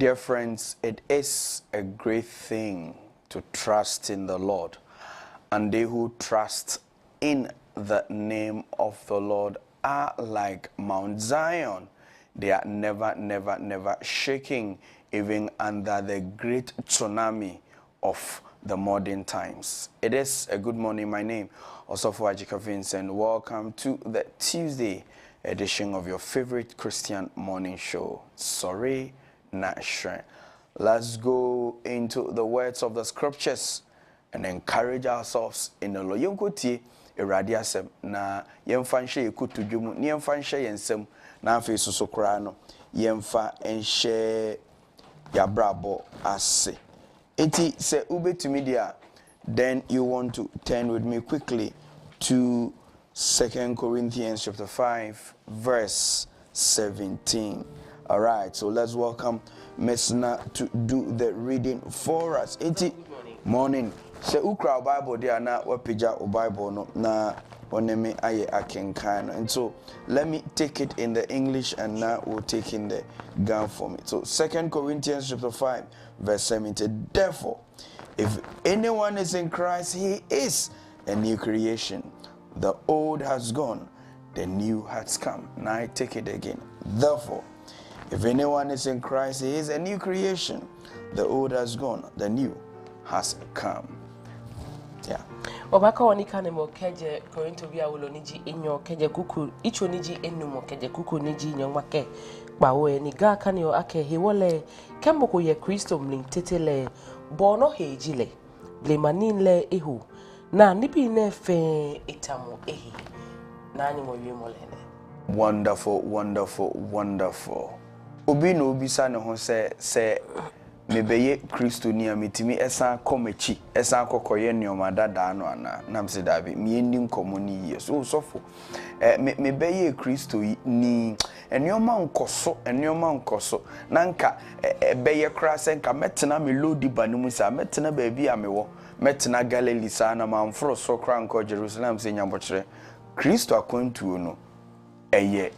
Dear friends, it is a great thing to trust in the Lord. And they who trust in the name of the Lord are like Mount Zion. They are never shaking, even under the great tsunami of the modern times. It is a good morning. My name also for Adzika Vincent. Welcome to the Tuesday edition of your favorite Christian morning show, 𝗟𝗜𝗙𝗘. Let's go into the words of the scriptures and encourage ourselves in the Lord. Yonkotie Awurade asɛm na yɛmfa nhye yɛkotodwom na yɛmfa nhye yɛnsɛm na afei soso kra no yɛmfa nhye yabrabo ase. Enti se ubetumi dia, then you want to turn with me quickly to 2 Corinthians chapter 5 verse 17. All right, so let's welcome Mesna to do the reading for us. Enti morning. Se ukra Bible dia na wapija o Bible no na oneme aye akenkan. And so let me take it in the English and now we'll take in the Ghana for me. So 2 Corinthians chapter 5 verse 17. Therefore, if anyone is in Christ, he is a new creation. The old has gone, the new has come. Now I take it again. Therefore, if anyone is in Christ, he is a new creation. The old has gone, the new has come. Yeah. Obaka wanika ne mo keje Korinto bia woloniji enyo keje kuku ichoniji enumo keje kuku niji nyomake bawo ni ga kan yo ake hewole kemboko ye Kristo mlin tetele bono hejile blemanin le ehu na nibi ne fe itamo ehi na ni mo yemo lene. Wonderful, wonderful, wonderful. Obi no obi sa ne ho se mebeye Kristo ni amitimi esa komechi esa kokoye nyoma dada no ana namse dabi mi endi nkomo ni yeso sofo mebeye Kristo ni enyoma nkoso nanka beye kra se nka metena melodi banimu sa metena baabi amewo metena Galilee sa na manfro so kra nko Jerusalem se nyambokyere Kristo akwantuo no eye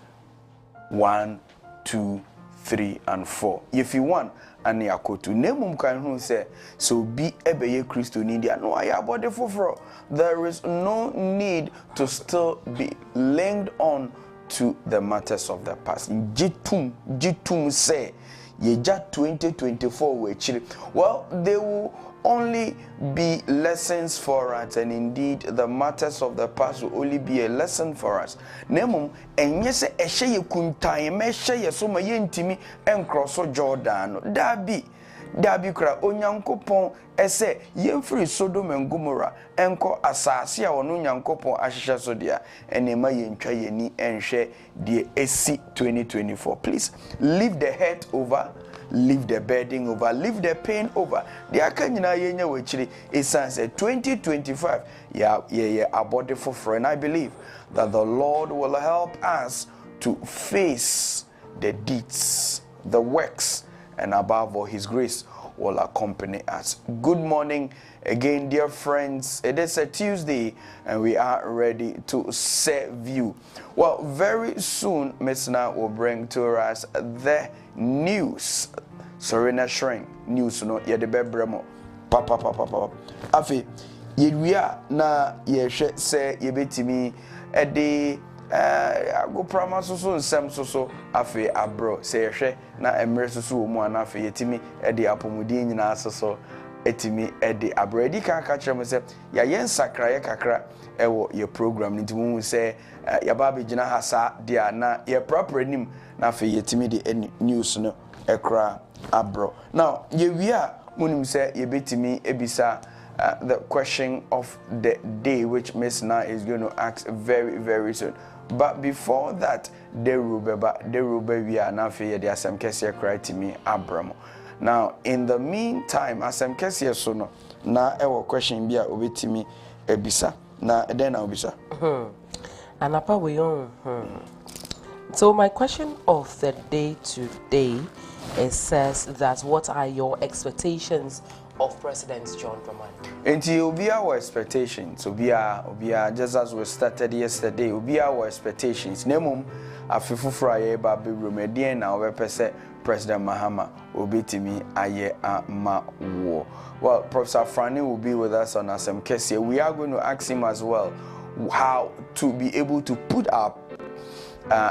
1 2 3 and 4 if you want and yakotu nemum kan hu say so be ebeye Kristo ni dia no aya body foforo. There is no need to still be linked on to the matters of the past. Jitum say yeja 2024 we chiri. Well, they will only be lessons for us, and indeed the matters of the past will only be a lesson for us. Nemum enye se ehye ye kuntan me hye ye so ma ye ntimi enkroso Jordan dabi kra onyankopon ese yemfiri Sodom and Gomorrah enko asase a wono onyankopon ahyehye so dia enema ye ntwa ye ni enhwe de esi 2024. Please leave the hurt over, leave the burden over, leave the pain over. The akanyina yenya wechiri esanse 2025 yeah abode for friend. I believe that the Lord will help us to face the deeds, the works, and above all his grace will accompany us. Good morning again, dear friends. It is a Tuesday and we are ready to serve you. Well, very soon Mesna will bring to us the news. Serena Shrink news no ye de bebremo papa afi yewia na ye hwe se ye betimi ede go prama so nsem so afi abro se ye hwe na emre so mu ana afi yetimi ede apomudi nyina so etimi ede abro edi kan ka kire mo se ya ye nsakra ye kakra ewo ye program ni ntimu se ya ba be gina hasa dia na ye proper nim na afi yetimi de news no ekra abro. Now yewia munim se ye betimi ebisa the question of the day, which Miss Na is going to ask very soon. But before that, the rube we are now for the asem kesi cry to me Abramo. Now, in the meantime, asem kesi so na ewo question bia obetimi ebisa na then na obisa. Anapa we on. So my question of the day today, it says that what are your expectations of President John Dramani? Enti obi our expectations, obi just as we started yesterday, obi our expectations. Nemum afifufura ye ba be romedien na obepese President Mahama obetimi aye ama wo. Well, Professor Franny will be with us on Asem Kesia. We are going to ask him as well how to be able to put our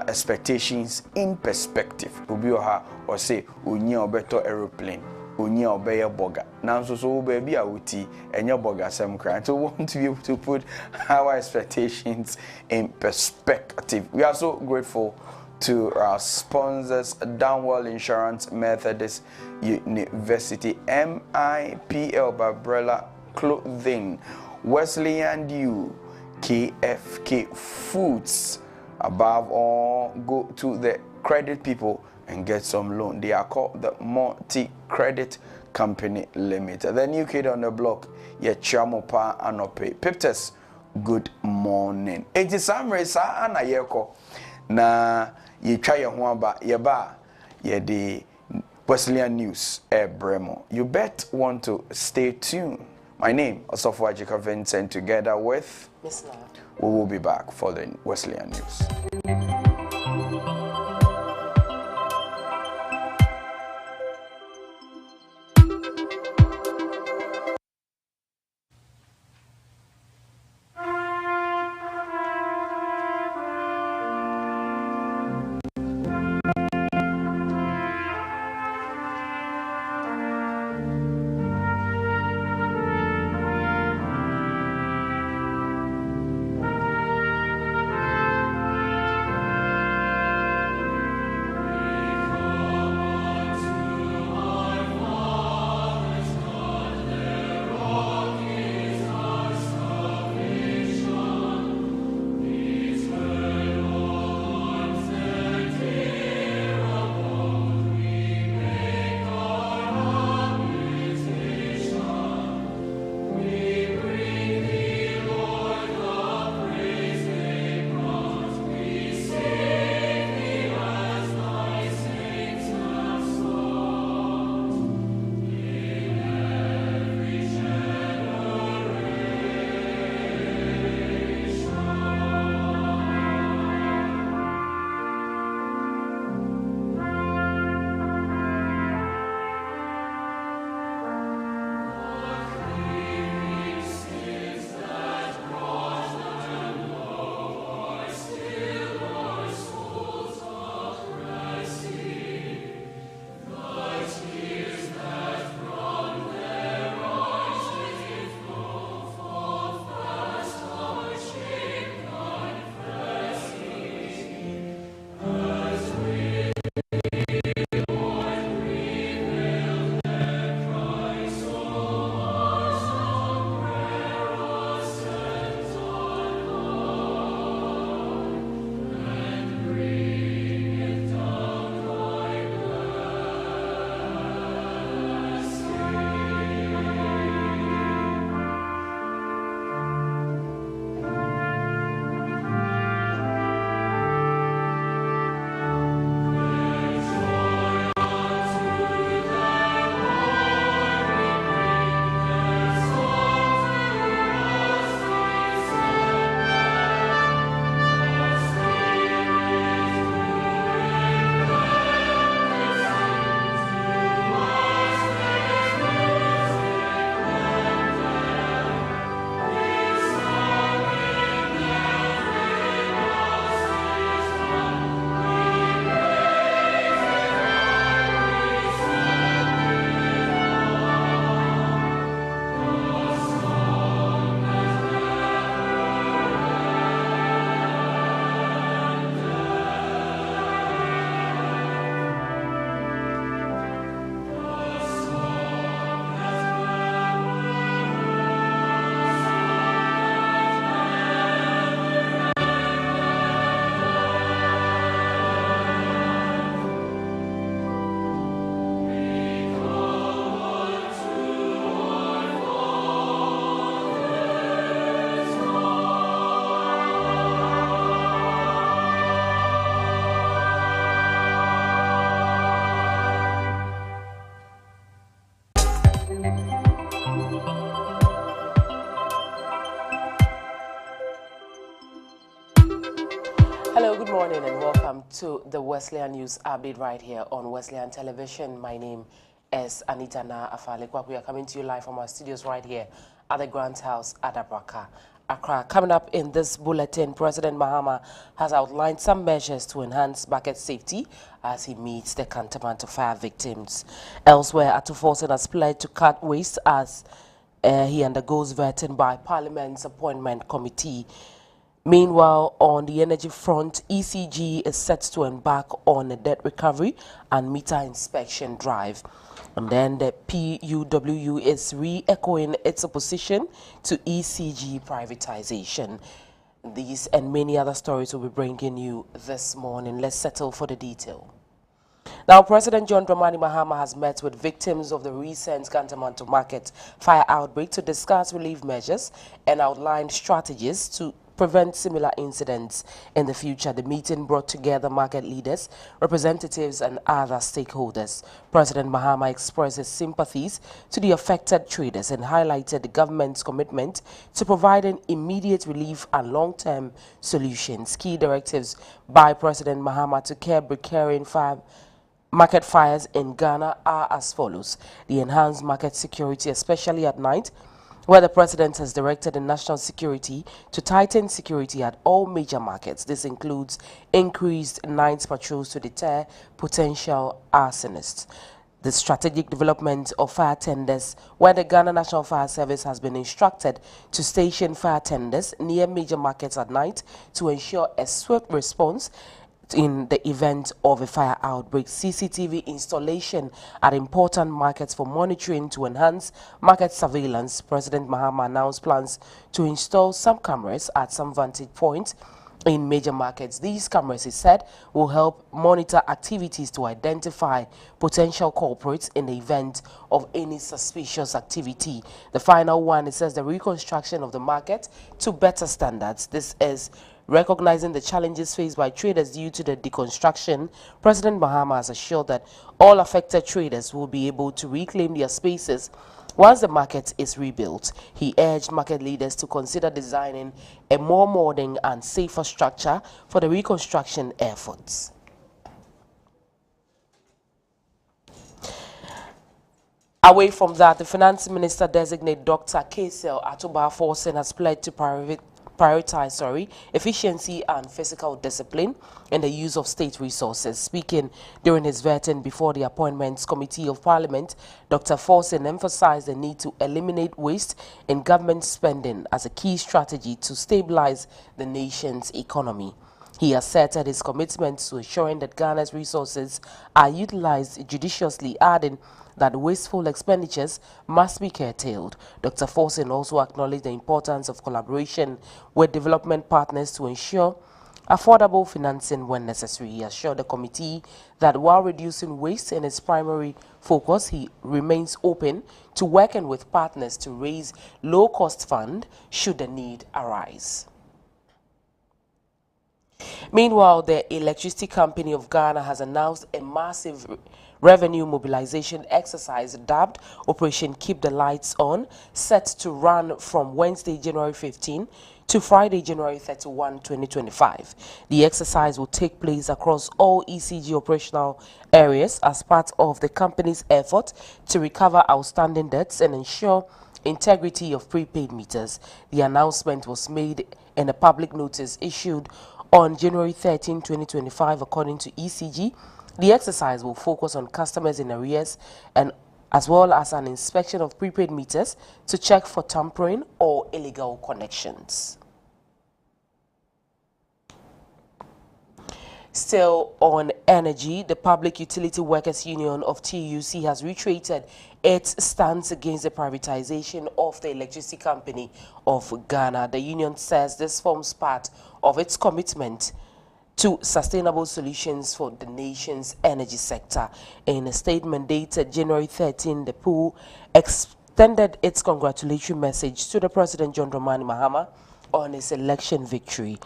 expectations in perspective. Obi oha or say onye obeto aeroplane, onye obeye boga. Now so baby a wuti enye boga sem kran. So we want to be able to put our expectations in perspective. We are so grateful to our sponsors, Downwell Insurance, Methodist University, 𝗟𝗡𝗙𝗏𝗏 Clothing, Wesleyan U, KFK Foods. Above all, go to the credit people and get some loan. They are called the Multi-Credit Company Limited. The new kid on the block, Chamopa Anope. Piptes, good morning. It is Samresa Ana Yeko. Na ye try your ba yeba ye the Wesleyan News Bremo. You bet want to stay tuned. My name is 𝗦𝗏𝗏𝗏 Vincent, together with Miss Love. We will be back for the Wesleyan News. Hello, good morning and welcome to the Wesleyan News Update right here on Wesleyan Television. My name is Anita na Afarley. We are coming to you live from our studios right here at the Grant House at Adzika, Accra. Coming up in this bulletin, President Mahama has outlined some measures to enhance market safety as he meets the Cantonment of fire victims. Elsewhere, 𝗟𝗡𝗏 has pledged to cut waste as he undergoes vetting by Parliament's Appointment Committee. Meanwhile, on the energy front, ECG is set to embark on a debt recovery and meter inspection drive. And then the PUWU is re-echoing its opposition to ECG privatization. These and many other stories will be bringing you this morning. Let's settle for the detail. Now, President John Dramani Mahama has met with victims of the recent Cantonment Market fire outbreak to discuss relief measures and outline strategies to prevent similar incidents in the future. The meeting brought together market leaders, representatives and other stakeholders. President Mahama expressed his sympathies to the affected traders and highlighted the government's commitment to providing immediate relief and long-term solutions. Key directives by President Mahama to curb recurring market fires in Ghana are as follows: the enhanced market security, especially at night, where the president has directed the national security to tighten security at all major markets. This includes increased night patrols to deter potential arsonists. The strategic development of fire tenders, where the Ghana National Fire Service has been instructed to station fire tenders near major markets at night to ensure a swift response in the event of a fire outbreak. CCTV installation at important markets for monitoring to enhance market surveillance. President Mahama announced plans to install some cameras at some vantage points in major markets. These cameras, he said, will help monitor activities to identify potential culprits in the event of any suspicious activity. The final one, it says, the reconstruction of the market to better standards. This is recognizing the challenges faced by traders due to the deconstruction. President Mahama has assured that all affected traders will be able to reclaim their spaces once the market is rebuilt. He urged market leaders to consider designing a more modern and safer structure for the reconstruction efforts. Away from that, the Finance Minister designate Dr. 𝗟𝗏𝗘𝗏𝗏 has pledged to prioritize efficiency and fiscal discipline in the use of state resources. Speaking during his vetting before the Appointments Committee of Parliament, Dr. 𝗟𝗏𝗘𝗏𝗏 emphasized the need to eliminate waste in government spending as a key strategy to stabilize the nation's economy. He asserted his commitment to ensuring that Ghana's resources are utilized judiciously, adding that wasteful expenditures must be curtailed. Dr. 𝗟𝗏𝗘𝗏𝗏 also acknowledged the importance of collaboration with development partners to ensure affordable financing when necessary. He assured the committee that while reducing waste in its primary focus, he remains open to working with partners to raise low-cost funds should the need arise. Meanwhile, the Electricity Company of Ghana has announced a massive revenue mobilization exercise dubbed Operation Keep the Lights On, set to run from Wednesday, January 15 to Friday, January 31, 2025. The exercise will take place across all ECG operational areas as part of the company's effort to recover outstanding debts and ensure integrity of prepaid meters. The announcement was made in a public notice issued on January 13, 2025, according to ECG. The exercise will focus on customers in arrears and as well as an inspection of prepaid meters to check for tampering or illegal connections. Still on energy, the Public Utility Workers Union of TUC has reiterated its stance against the privatization of the Electricity Company of Ghana. The union says this forms part of its commitment to sustainable solutions for the nation's energy sector. In a statement dated January 13, the PUW extended its congratulatory message to the President John Dramani Mahama on his election victory.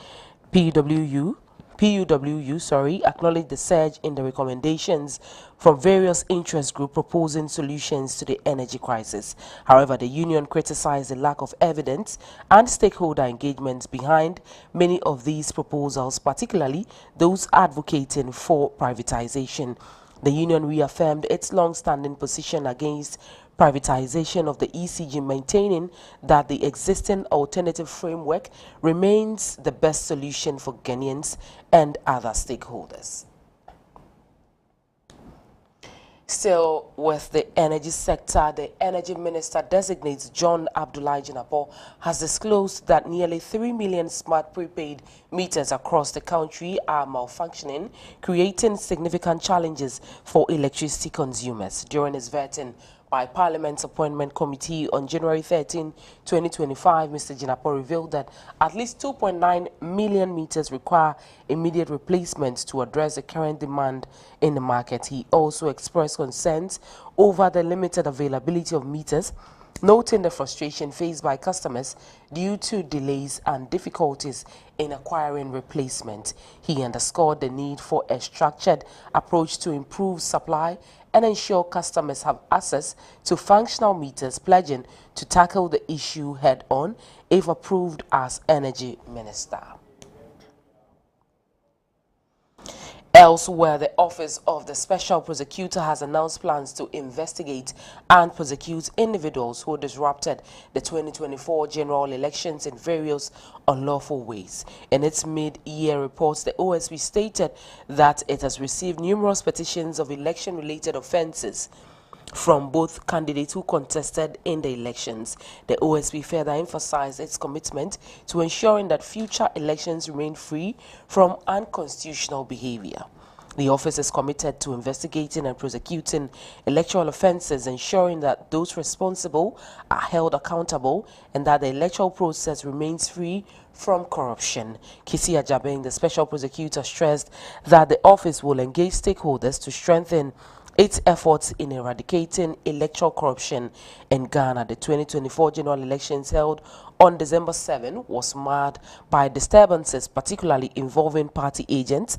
PUWU, acknowledged the surge in the recommendations from various interest groups proposing solutions to the energy crisis. However, the union criticized the lack of evidence and stakeholder engagement behind many of these proposals, particularly those advocating for privatization. The union reaffirmed its long-standing position against privatization of the ECG, maintaining that the existing alternative framework remains the best solution for Ghanaians and other stakeholders. Still with the energy sector, the energy minister designates John 𝗟𝗡𝗙 has disclosed that nearly 3 million smart prepaid meters across the country are malfunctioning, creating significant challenges for electricity consumers. During his vetting by Parliament's Appointment Committee on January 13, 2025, Mr. Jinapor revealed that at least 2.9 million meters require immediate replacement to address the current demand in the market. He also expressed concerns over the limited availability of meters, noting the frustration faced by customers due to delays and difficulties in acquiring replacement. He underscored the need for a structured approach to improve supply and ensure customers have access to functional meters, pledging to tackle the issue head-on if approved as Energy Minister. Elsewhere, the Office of the Special Prosecutor has announced plans to investigate and prosecute individuals who disrupted the 2024 general elections in various unlawful ways. In its mid-year reports, the OSP stated that it has received numerous petitions of election-related offences from both candidates who contested in the elections. The OSP further emphasized its commitment to ensuring that future elections remain free from unconstitutional behavior. The office is committed to investigating and prosecuting electoral offences, ensuring that those responsible are held accountable and that the electoral process remains free from corruption. 𝗟𝗑𝗏 Agyabeng, the special prosecutor, stressed that the office will engage stakeholders to strengthen its efforts in eradicating electoral corruption in Ghana. The 2024 general elections held on December 7 was marred by disturbances, particularly involving party agents,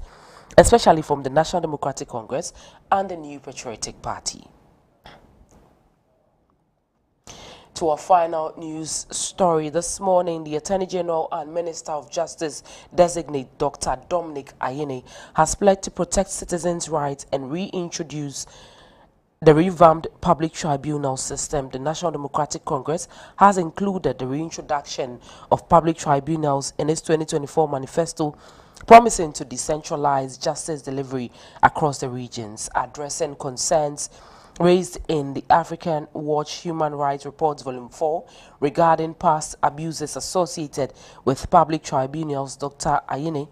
especially from the National Democratic Congress and the New Patriotic Party. To our final news story this morning, the Attorney General and Minister of Justice designate Dr. Dominic Ayine has pledged to protect citizens' rights and reintroduce the revamped public tribunal system. The National Democratic Congress has included the reintroduction of public tribunals in its 2024 manifesto, promising to decentralize justice delivery across the regions. Addressing concerns raised in the African Watch Human Rights Reports Volume 4 regarding past abuses associated with public tribunals, Dr. Ayine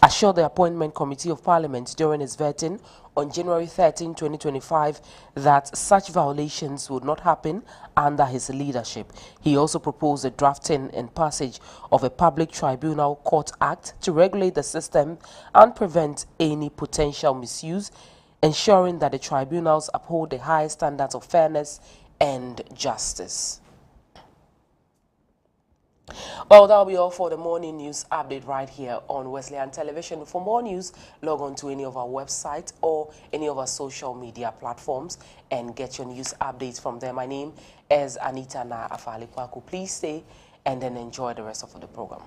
assured the Appointment Committee of Parliament during his vetting on January 13, 2025, that such violations would not happen under his leadership. He also proposed the drafting and passage of a Public Tribunal Court Act to regulate the system and prevent any potential misuse, ensuring that the tribunals uphold the highest standards of fairness and justice. Well, that'll be all for the morning news update right here on Wesleyan Television. For more news, log on to any of our websites or any of our social media platforms and get your news updates from there. My name is Anita na Afarley Quarcoo. Please stay and then enjoy the rest of the program.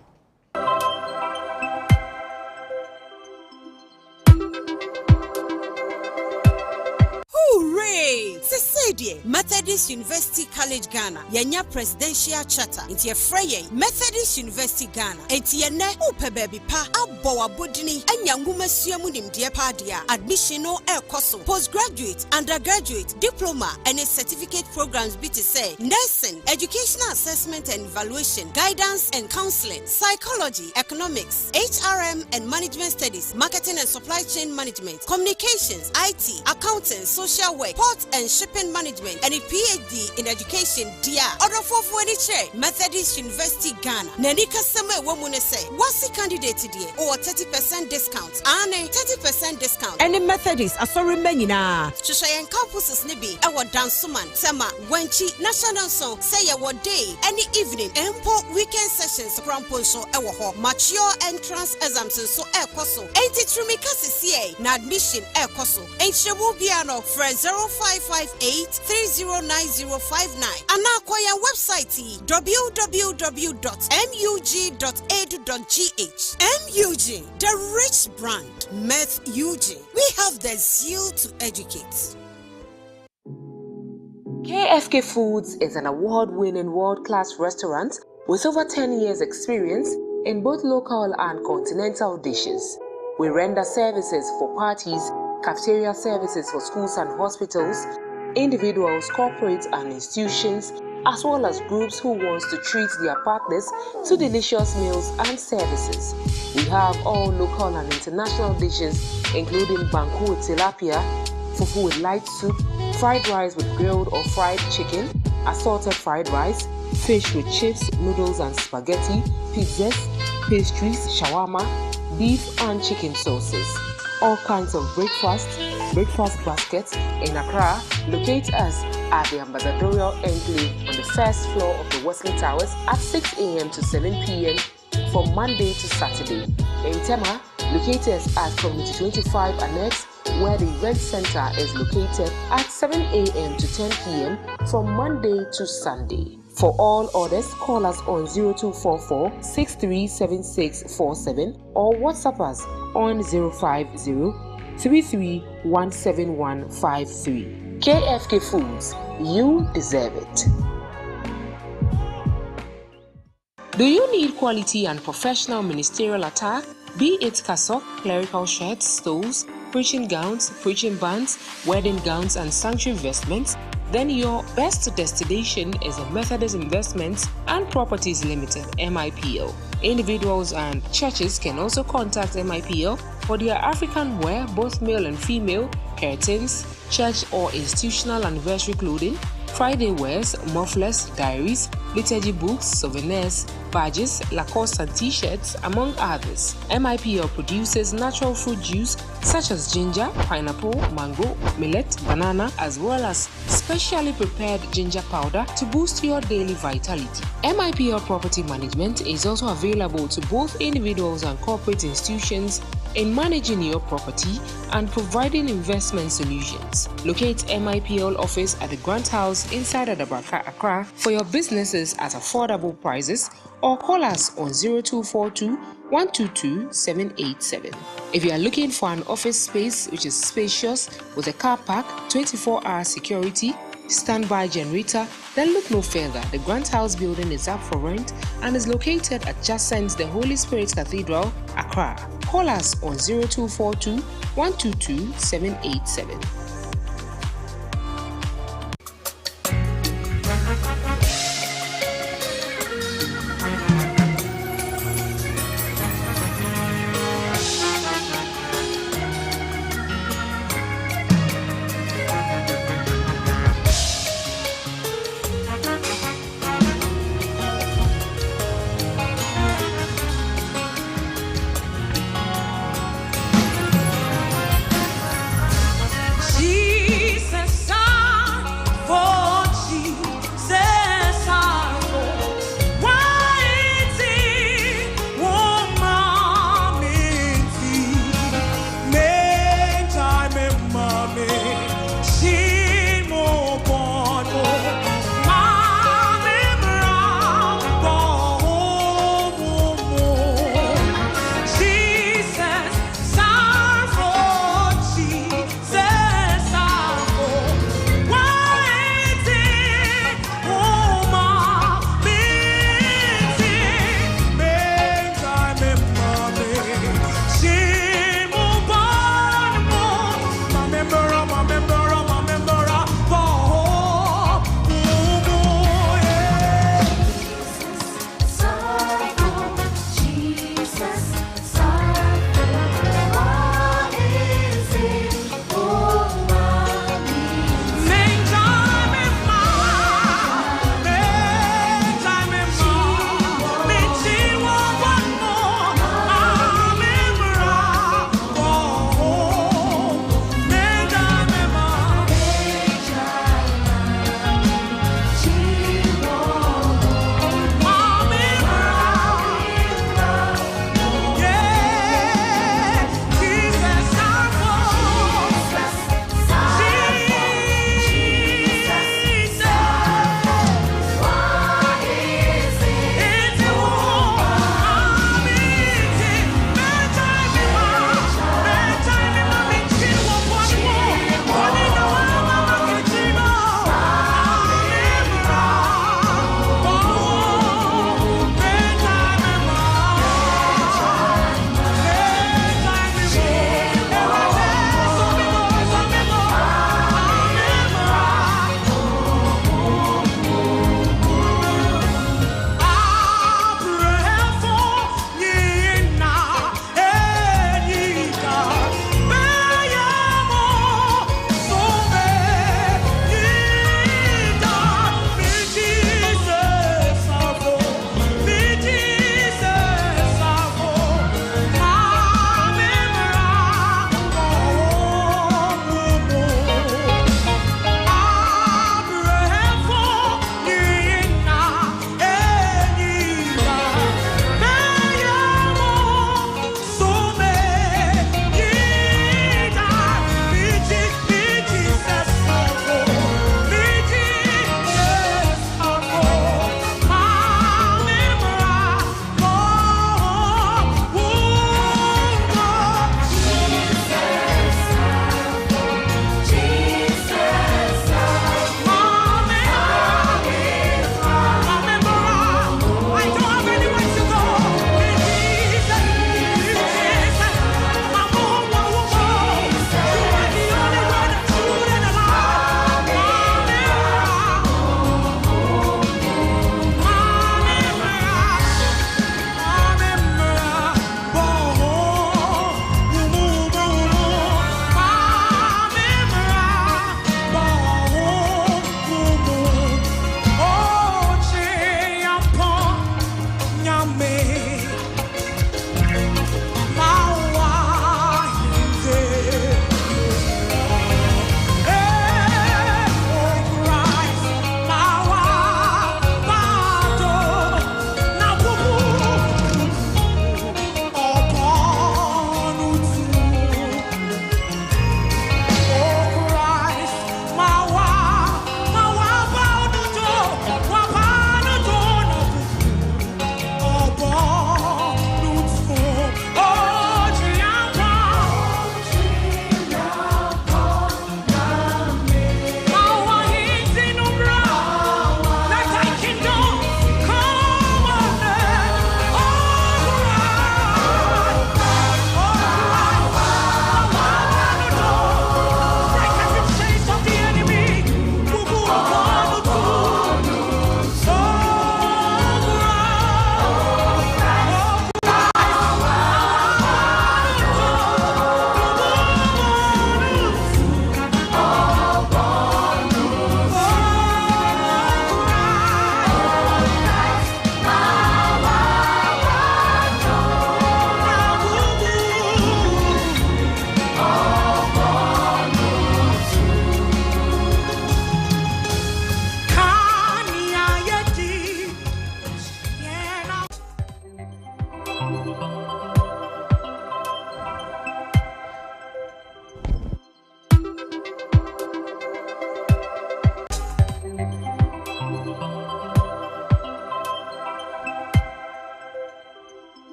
Hooray! Sesedi Methodist University College Ghana. Yenya Presidential Charter. Inti Efreye Methodist University Ghana. Inti yene upe baby pa abo wabudini enya ngume suyamu nimdie padia. Admission no koso. Postgraduate, undergraduate, diploma and certificate programs BTC, nursing, educational assessment and evaluation, guidance and counseling, psychology, economics, HRM and management studies, marketing and supply chain management, communications, IT, accounting, social work, port and shipping management, management and a PhD in education dia order for any chair Methodist University Ghana nani kasama womune say what's the candidate today or 30% discount ane 30% discount any Methodist asori menina Shushayan campuses nibi ewa dansuman sama wenchi national song say ewa day any evening empo weekend sessions kramponso ewa ho mature entrance exams so ekoso enti trumi kasisiye na admission ekoso enchebu biano for 0558309059 anakoya website www.mug.edu.gh. MUG, the rich brand. Meth UG. We have the zeal to educate. KFK Foods is an award-winning world-class restaurant with over 10 years experience in both local and continental dishes. We render services for parties, cafeteria services for schools and hospitals, individuals, corporates and institutions, as well as groups who want to treat their partners to delicious meals and services. We have all local and international dishes including banku with tilapia, fufu with light soup, fried rice with grilled or fried chicken, assorted fried rice, fish with chips, noodles and spaghetti, pizzas, pastries, shawarma, beef and chicken sauces. All kinds of breakfast baskets in Accra. Locate us at the Ambassadorial Enclave on the first floor of the Wesley Towers at 6 a.m. to 7 p.m. from Monday to Saturday. In Tema, locate us at Community 25 Annex, where the event center is located at 7 a.m. to 10 p.m. from Monday to Sunday. For all orders, call us on 0244-637647 or WhatsApp us on 050-33-17153. KFK Foods, you deserve it. Do you need quality and professional ministerial attire? Be it cassock, clerical shirts, stoles, preaching gowns, preaching bands, wedding gowns and sanctuary vestments, then your best destination is the Methodist Investments and Properties Limited, MIPL. Individuals and churches can also contact MIPL for their African wear, both male and female, curtains, church or institutional anniversary clothing, Friday wears, mufflers, diaries, liturgy books, souvenirs, badges, Lacoste and t-shirts, among others. MIPL produces natural fruit juice such as ginger, pineapple, mango, millet, banana, as well as specially prepared ginger powder to boost your daily vitality. MIPL Property Management is also available to both individuals and corporate institutions in managing your property and providing investment solutions. Locate MIPL office at the Grant House inside Adabraka, Accra for your businesses at affordable prices, or call us on 0242-122-787. If you are looking for an office space which is spacious with a car park, 24-hour security, standby generator, then look no further. The Grant House building is up for rent and is located adjacent the Holy Spirit Cathedral, Accra. Call us on 0242-122-787.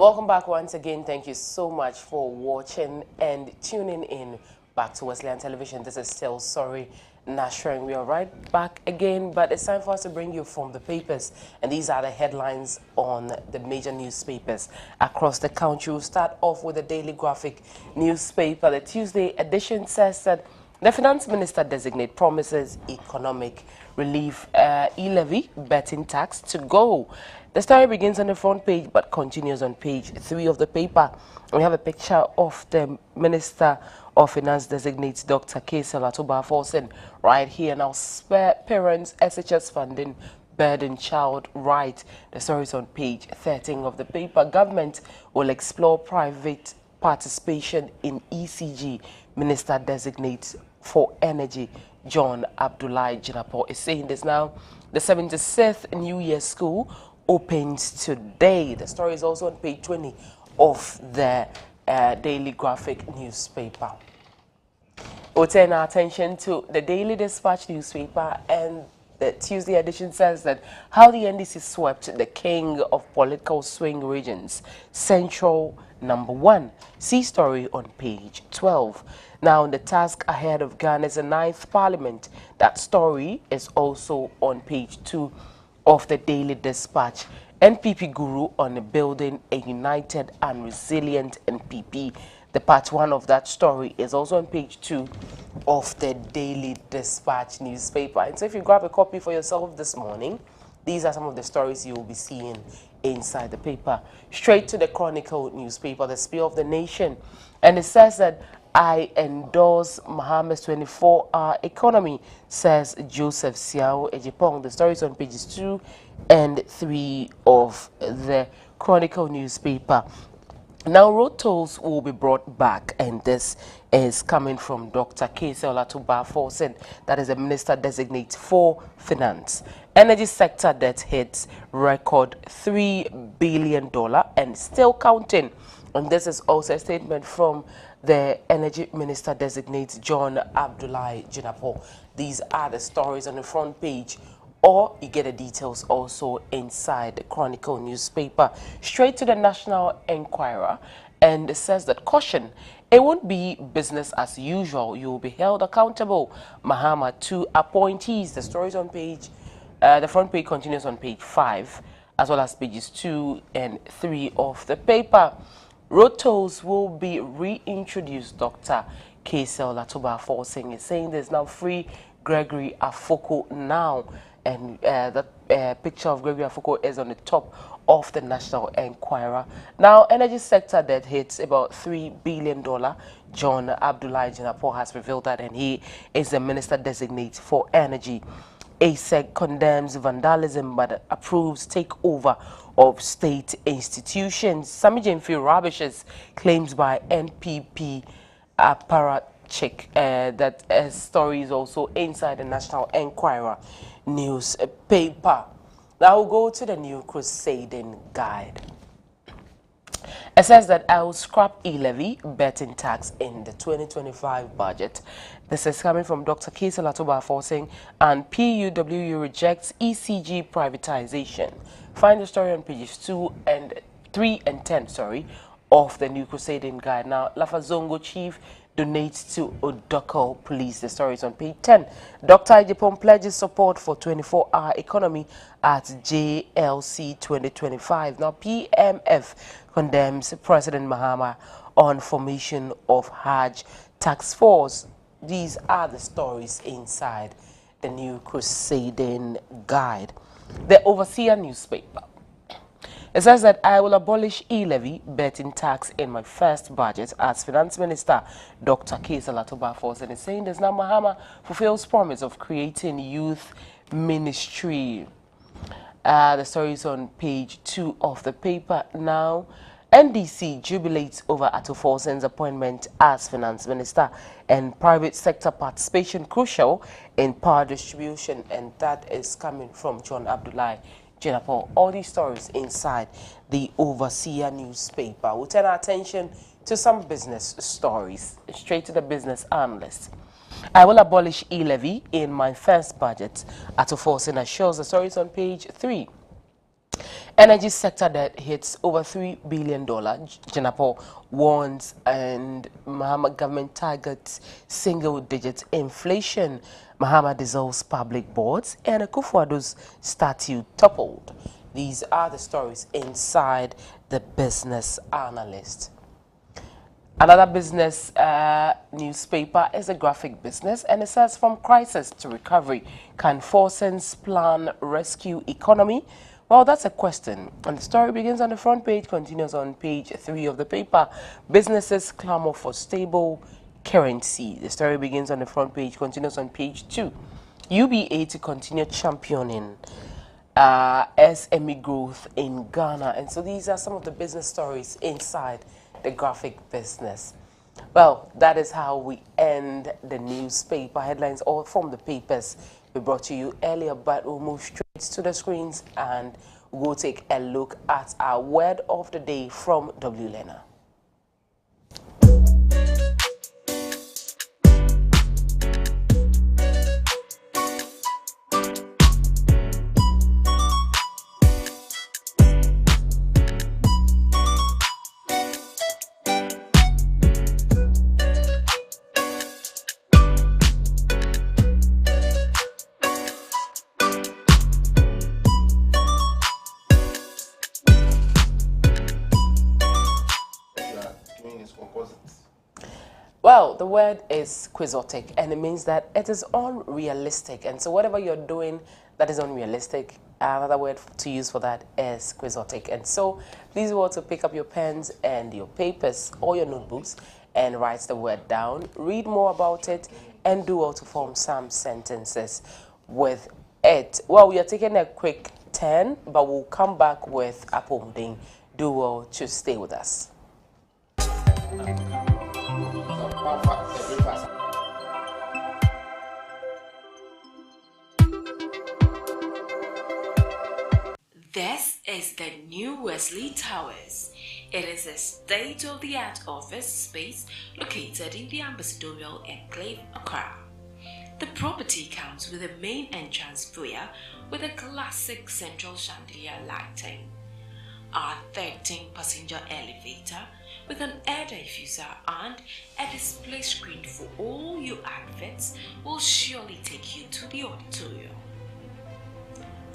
Welcome back once again. Thank you so much for watching and tuning in back to Wesleyan Television. This is still Sorry Nashering. We are right back again, but it's time for us to bring you from the papers. And these are the headlines on the major newspapers across the country. We'll start off with the Daily Graphic newspaper. The Tuesday edition says that the finance minister designate promises economic relief, e-levy, betting tax to go. The story begins on the front page but continues on page 3 of the paper. We have a picture of the Minister of Finance designate Dr. 𝗟𝗍𝗘 right here. Now, spare parents SHS funding burden child right. The story is on page 13 of the paper. Government will explore private participation in ECG. Minister designate for Energy John 𝗟𝗡𝗙𝗘 is saying this now. The 76th New Year School opens today. The story is also on page 20 of the Daily Graphic newspaper. We'll turn our attention to the Daily Dispatch newspaper, and the Tuesday edition says that how the NDC swept the king of political swing regions, Central #1. See story on page 12. Now, the task ahead of Ghana's 9th Parliament. That story is also on page 2 of the Daily Dispatch. NPP guru on building a united and resilient NPP. The part 1 of that story is also on page 2 of the Daily Dispatch newspaper. And so if you grab a copy for yourself this morning, these are some of the stories you will be seeing inside the paper. Straight to the Chronicle newspaper, the Spear of the Nation. And it says that I endorse Mohammed's 24-hour economy, says Joseph 𝗟𝗍𝗘𝗘. The story is on pages 2 and 3 of the Chronicle newspaper. Now, road tolls will be brought back, and this is coming from Dr. 𝗟𝗍𝗘𝗘𝗘, that is the Minister Designate for Finance. Energy sector debt hits record $3 billion and still counting. And this is also a statement from the Energy Minister Designate John 𝗟𝗡𝗙𝗘𝗘𝗘. These are the stories on the front page, or you get the details also inside the Chronicle newspaper. Straight to the National Enquirer, and it says that caution, it won't be business as usual. You will be held accountable. Mahama to appointees. The stories on page, the front page continues on page 5, as well as pages 2 and 3 of the paper. Road tolls will be reintroduced, Dr. 𝗟𝗍𝗘𝗘𝗘𝗘 is saying there's now free Gregory Afoko now. And that picture of Gregory Afoko is on the top of the National Enquirer. Now, energy sector that hits about $3 billion. John 𝗟𝗡𝗙𝗘𝗘𝗘𝗘 has revealed that, and he is the Minister Designate for Energy. ASEC condemns vandalism but approves takeover of state institutions. Sami Jemfi rubbishes claims by NPP apparatchik. That story is also inside the National Enquirer newspaper. Now we'll go to the New Crusading Guide. It says that I will scrap e-levy betting tax in the 2025 budget. This is coming from Dr. 𝗟𝗍𝗘𝗘𝗘𝗘𝗘, and PUWU rejects ECG privatization. Find the story on pages 3 and 10, of the New Crusading Guide. Now, Lafazongo chief donates to Odoko police. The story is on page 10. Dr. Ejipon pledges support for 24-hour economy at JLC 2025. Now, PMF condemns President Mahama on formation of Hajj task force. These are the stories inside the New Crusading Guide. The Overseer newspaper. It says that I will abolish e-levy betting tax in my first budget as Finance Minister. Dr. 𝗟𝗍𝗘𝗘𝗘𝗘𝗘 is saying this now. Mahama fulfills promise of creating youth ministry. The story is on page 2 of the paper. Now, NDC jubilates over 𝗟𝗡𝗙𝗘𝗘𝗘𝗘𝗘 appointment as Finance Minister, and private sector participation crucial in power distribution, and that is coming from John 𝗟𝗡𝗙𝗘𝗘𝗘𝗘𝗘𝗘𝗘𝗘𝗙. All these stories inside the Overseer newspaper. We'll turn our attention to some business stories. Straight to the business analyst. I will abolish e-levy in my first budget. 𝗟𝗡𝗙𝗘𝗘𝗘𝗘𝗘𝗘 assures. The stories on page 3. Energy sector that hits over $3 billion. Jinapo warns and Mahama government targets single-digit inflation. Mahama dissolves public boards and Akufo-Addo's statue toppled. These are the stories inside the Business Analyst. Another business newspaper is a graphic business, and it says from crisis to recovery, can Forson's plan rescue economy? Well, that's a question, and the story begins on the front page, continues on page 3 of the paper. Businesses clamor for stable currency. The story begins on the front page, continues on page 2. UBA to continue championing SME growth in Ghana. And so these are some of the business stories inside the graphic business. Well, that is how we end the newspaper headlines, all from the papers we brought to you earlier, but we'll move straight to the screens and we'll take a look at our word of the day from 𝗟𝗏𝗘. Well, the word is quixotic, and it means that it is unrealistic. And so whatever you're doing that is unrealistic, another word to use for that is quixotic. And so please want to pick up your pens and your papers or your notebooks and write the word down, read more about it, and do well to form some sentences with it. Well, we are taking a quick turn, but we'll come back with Apomding. Do well to stay with us. This is the new 𝗟𝗏𝗘 Towers. It is a state-of-the-art office space located in the Ambassadorial Enclave, Accra. The property comes with a main entrance foyer with a classic central chandelier lighting. Our 13-passenger elevator with an air diffuser and a display screen for all your adverts will surely take you to the auditorium.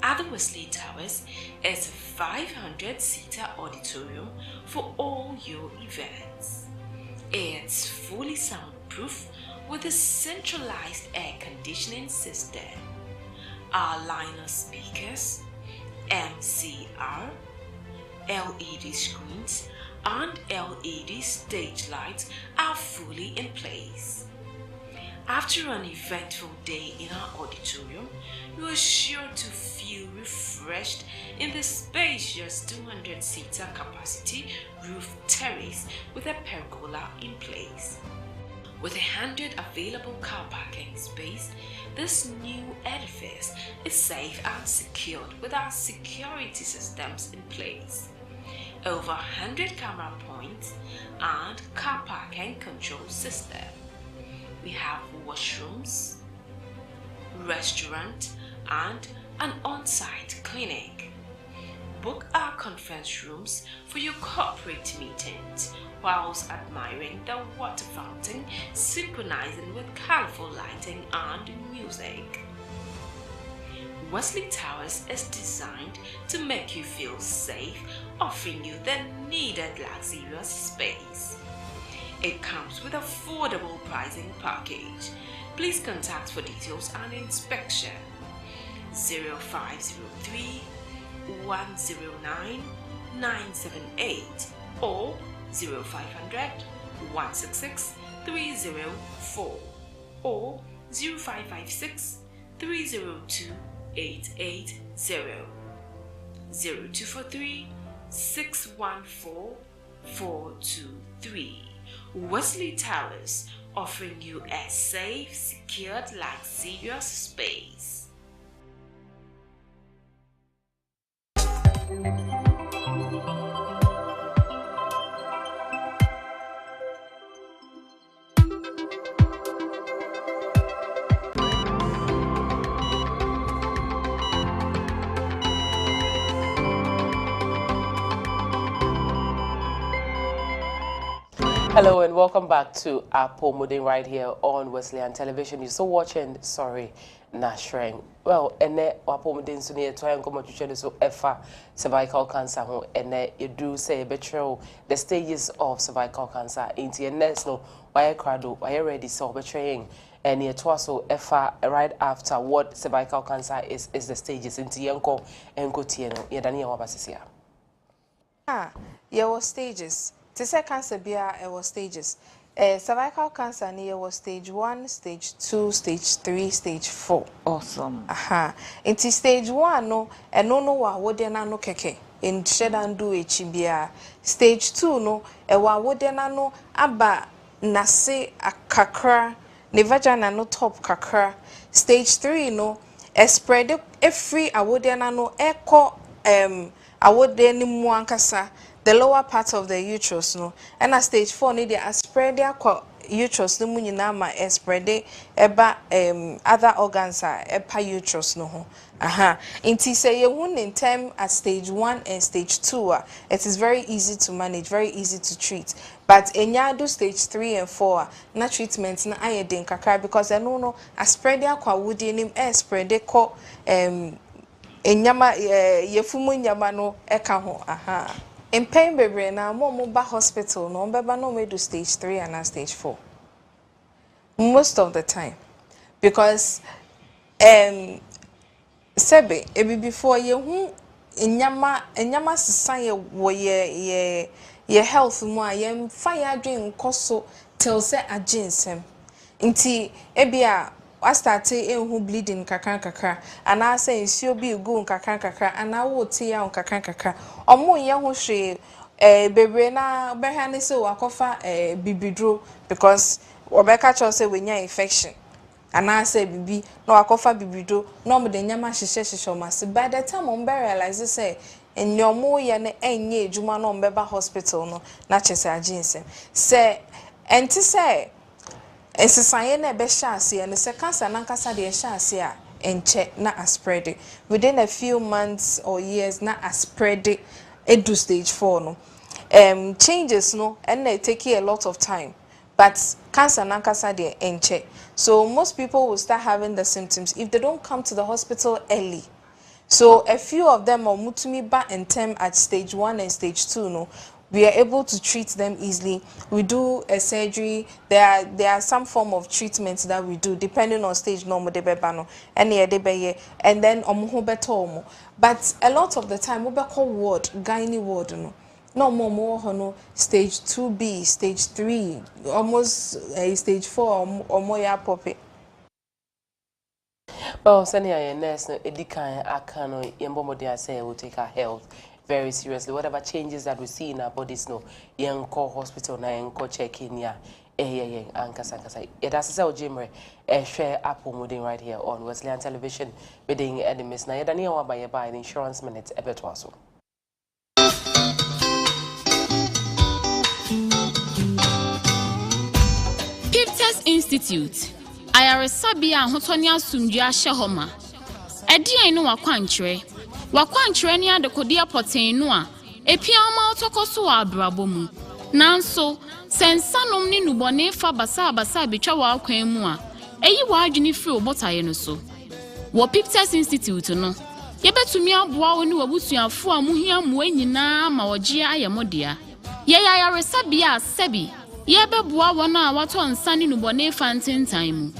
At the 𝗟𝗏𝗘 Towers is a 500-seater auditorium for all your events. It's fully soundproof with a centralized air conditioning system. Our liner speakers, MCR, LED screens, and LED stage lights are fully in place. After an eventful day in our auditorium, you are sure to feel refreshed in the spacious 200-seater capacity roof terrace with a pergola in place. With 100 available car parking space, this new edifice is safe and secured with our security systems in place. Over 100 camera points and car parking control system. We have washrooms, restaurant, and an on-site clinic. Book our conference rooms for your corporate meetings whilst admiring the water fountain synchronizing with colorful lighting and music. 𝗟𝗏𝗘 Towers is designed to make you feel safe, offering you the needed luxurious space. It comes with affordable pricing package. Please contact for details and inspection. 0503 109 978 or 0500 166 304 or 0556 302 880 0243 614 423. 𝗟𝗏𝗘 Towers, offering you a safe, secured, luxurious space. Hello and welcome back to 𝗟𝗡𝗡 right here on Wesleyan Television. You're still watching, sorry, Nashring. Well, and 𝗟𝗡𝗡𝗡 so near try and come to so efa cervical cancer and you do say betrayal the stages of cervical cancer into your next no why crado why ready so betraying and you so efa right after what cervical cancer is the stages into yanko and go tieno yedani wabasisia. There were stages. To say cancer there was stages. Cervical cancer near was stage 1, stage 2, stage 3, stage 4. Awesome. Into stage 1 no and no what they no keke in shed and do it. Stage 2 no what they no aba nase a kakra ne vagina no top kakra. Stage 3 no spread free awodena no echo awodeni muankasa the lower part of the uterus no and at stage 4 need they spread their uterus no munyina ma spread eba other organs are epa uterus no ho inti say you in time at stage 1 and stage 2 it is very easy to manage, very easy to treat. But enya do stage 3 and 4 na treatment na ayedin kakra because I no spread their kwa wudi nim spread they ko enyama yefumu nyama no eka ho in pain baby na mo ba hospital no beba no me do stage 3 and stage 4 most of the time because sebe ebi before ye hu enyama sisa ye wo ye health mu a ye fire adwen nkoso till say aginsem nti ebi a I started who bleeding kakra and I say nsuo bi go kakra and I will tea on kakra omo ye ho hwe bebre na beha ne se wakofa bibidro because obeka cho say we nya infection and I say bibi no wakofa bibidro no mo de nyama hye mas by the time on realize say enyomo ye ne enye ejuma no mbeba hospital no na chese aginse say enti say Ensisaye na be shase and the cancer na kasa de shase a enche na spread within a few months or years na spread edu stage 4 no changes no and they take a lot of time but cancer na kasa de enche so most people will start having the symptoms if they don't come to the hospital early. So a few of them are mutumi ba in term at stage 1 and stage 2 no we are able to treat them easily. We do a surgery. There are some form of treatments that we do depending on stage normal de bebano and then better. But a lot of the time we call ward gynae ward no more stage 2B, stage 3, almost stage 4 or more ya poppy. Well, sending a nurse Adzika akano yembomodia say will take our health very seriously. Whatever changes that we see in our bodies, no, yanko hospital na yanko check in ya, ankasa. It has to say Jimre, share 𝗟𝗡𝗡 right here on Wesleyan Television, bidding enemies. Na yedani wa by the insurance minutes ebetwaso. Piptest Institute. Ayaresabia hotonia sumdua shehoma. Edi eno wakwanchre. Wakwanchre ni adekodia poten no a epia ma otokoso wa abrabo mu nanso sensanom ni nubone fa basa betwa wa akwan mu a eyi wa adwene firi obotaye no so wo Piptest Institute no yebetumi aboa wo ni wabusuafo a muhia mu anyina ma wogye ayemodea ye yayaresabia asebi yebeboa wona a wato nsane nubone fa ntentan mu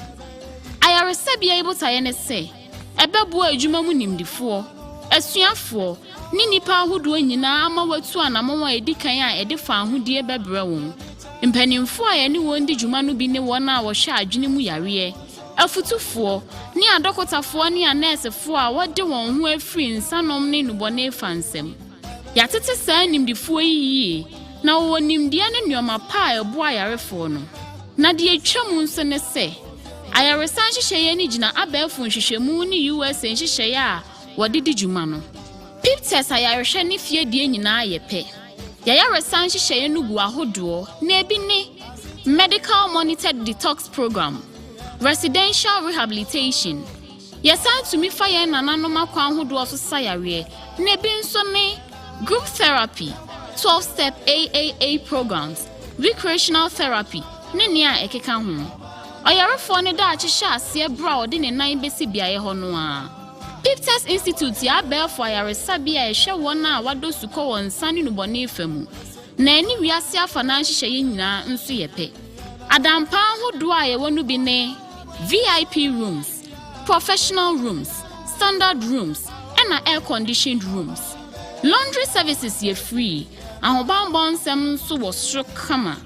ayaresabia ibotaye ne se ebeboa adwuma mu nimdifo asuafo ni nipa ahodo nyina ama watu anamwa edikan a edifa ahodie bebre won mpanimfo a ye ne won di dwuma no bi ne won a wo hwe adwene mu yare afutufo ni adokotafo ni anesefo a wode won ho afiri nsanom ne nubone fansem yatete saa nimdifo yi na wo nimde ne nuoma pa ebo ayarefo no na de atwam nso ne se ayaresan hyehyeye ni gina abefo nhyehyemu ni USA nhyehyeye a wadidi juma no Piptest ayarehwe ne fie die nyina ayepe yayaresan hyehyeye no gu ahodo na ebi ne medical monitored detox program residential rehabilitation yesan tumi fa ye nananom akwa ahodo so sayare na ebi nso ne group therapy 12-step AAA programs recreational therapy, ne nea ekeka ho. Oyarefo ne da akyehye ase bra odi ne nan besi biaye ho no a. 𝗟𝗡𝗏 Institute ya abɛɛfo ayaresabea ehwe wɔn a wado suko wɔn nsane no bɔne famu. Na ani wiase afa na nhyehyɛ yɛ nyinaa nso yɛ pɛ. Adampa ahodo a yɛwɔ no bi ne VIP rooms, professional rooms, standard rooms, and air-conditioned rooms. Laundry services yɛ free. Ahobambɔ nsɛm nso wɔ soro kama.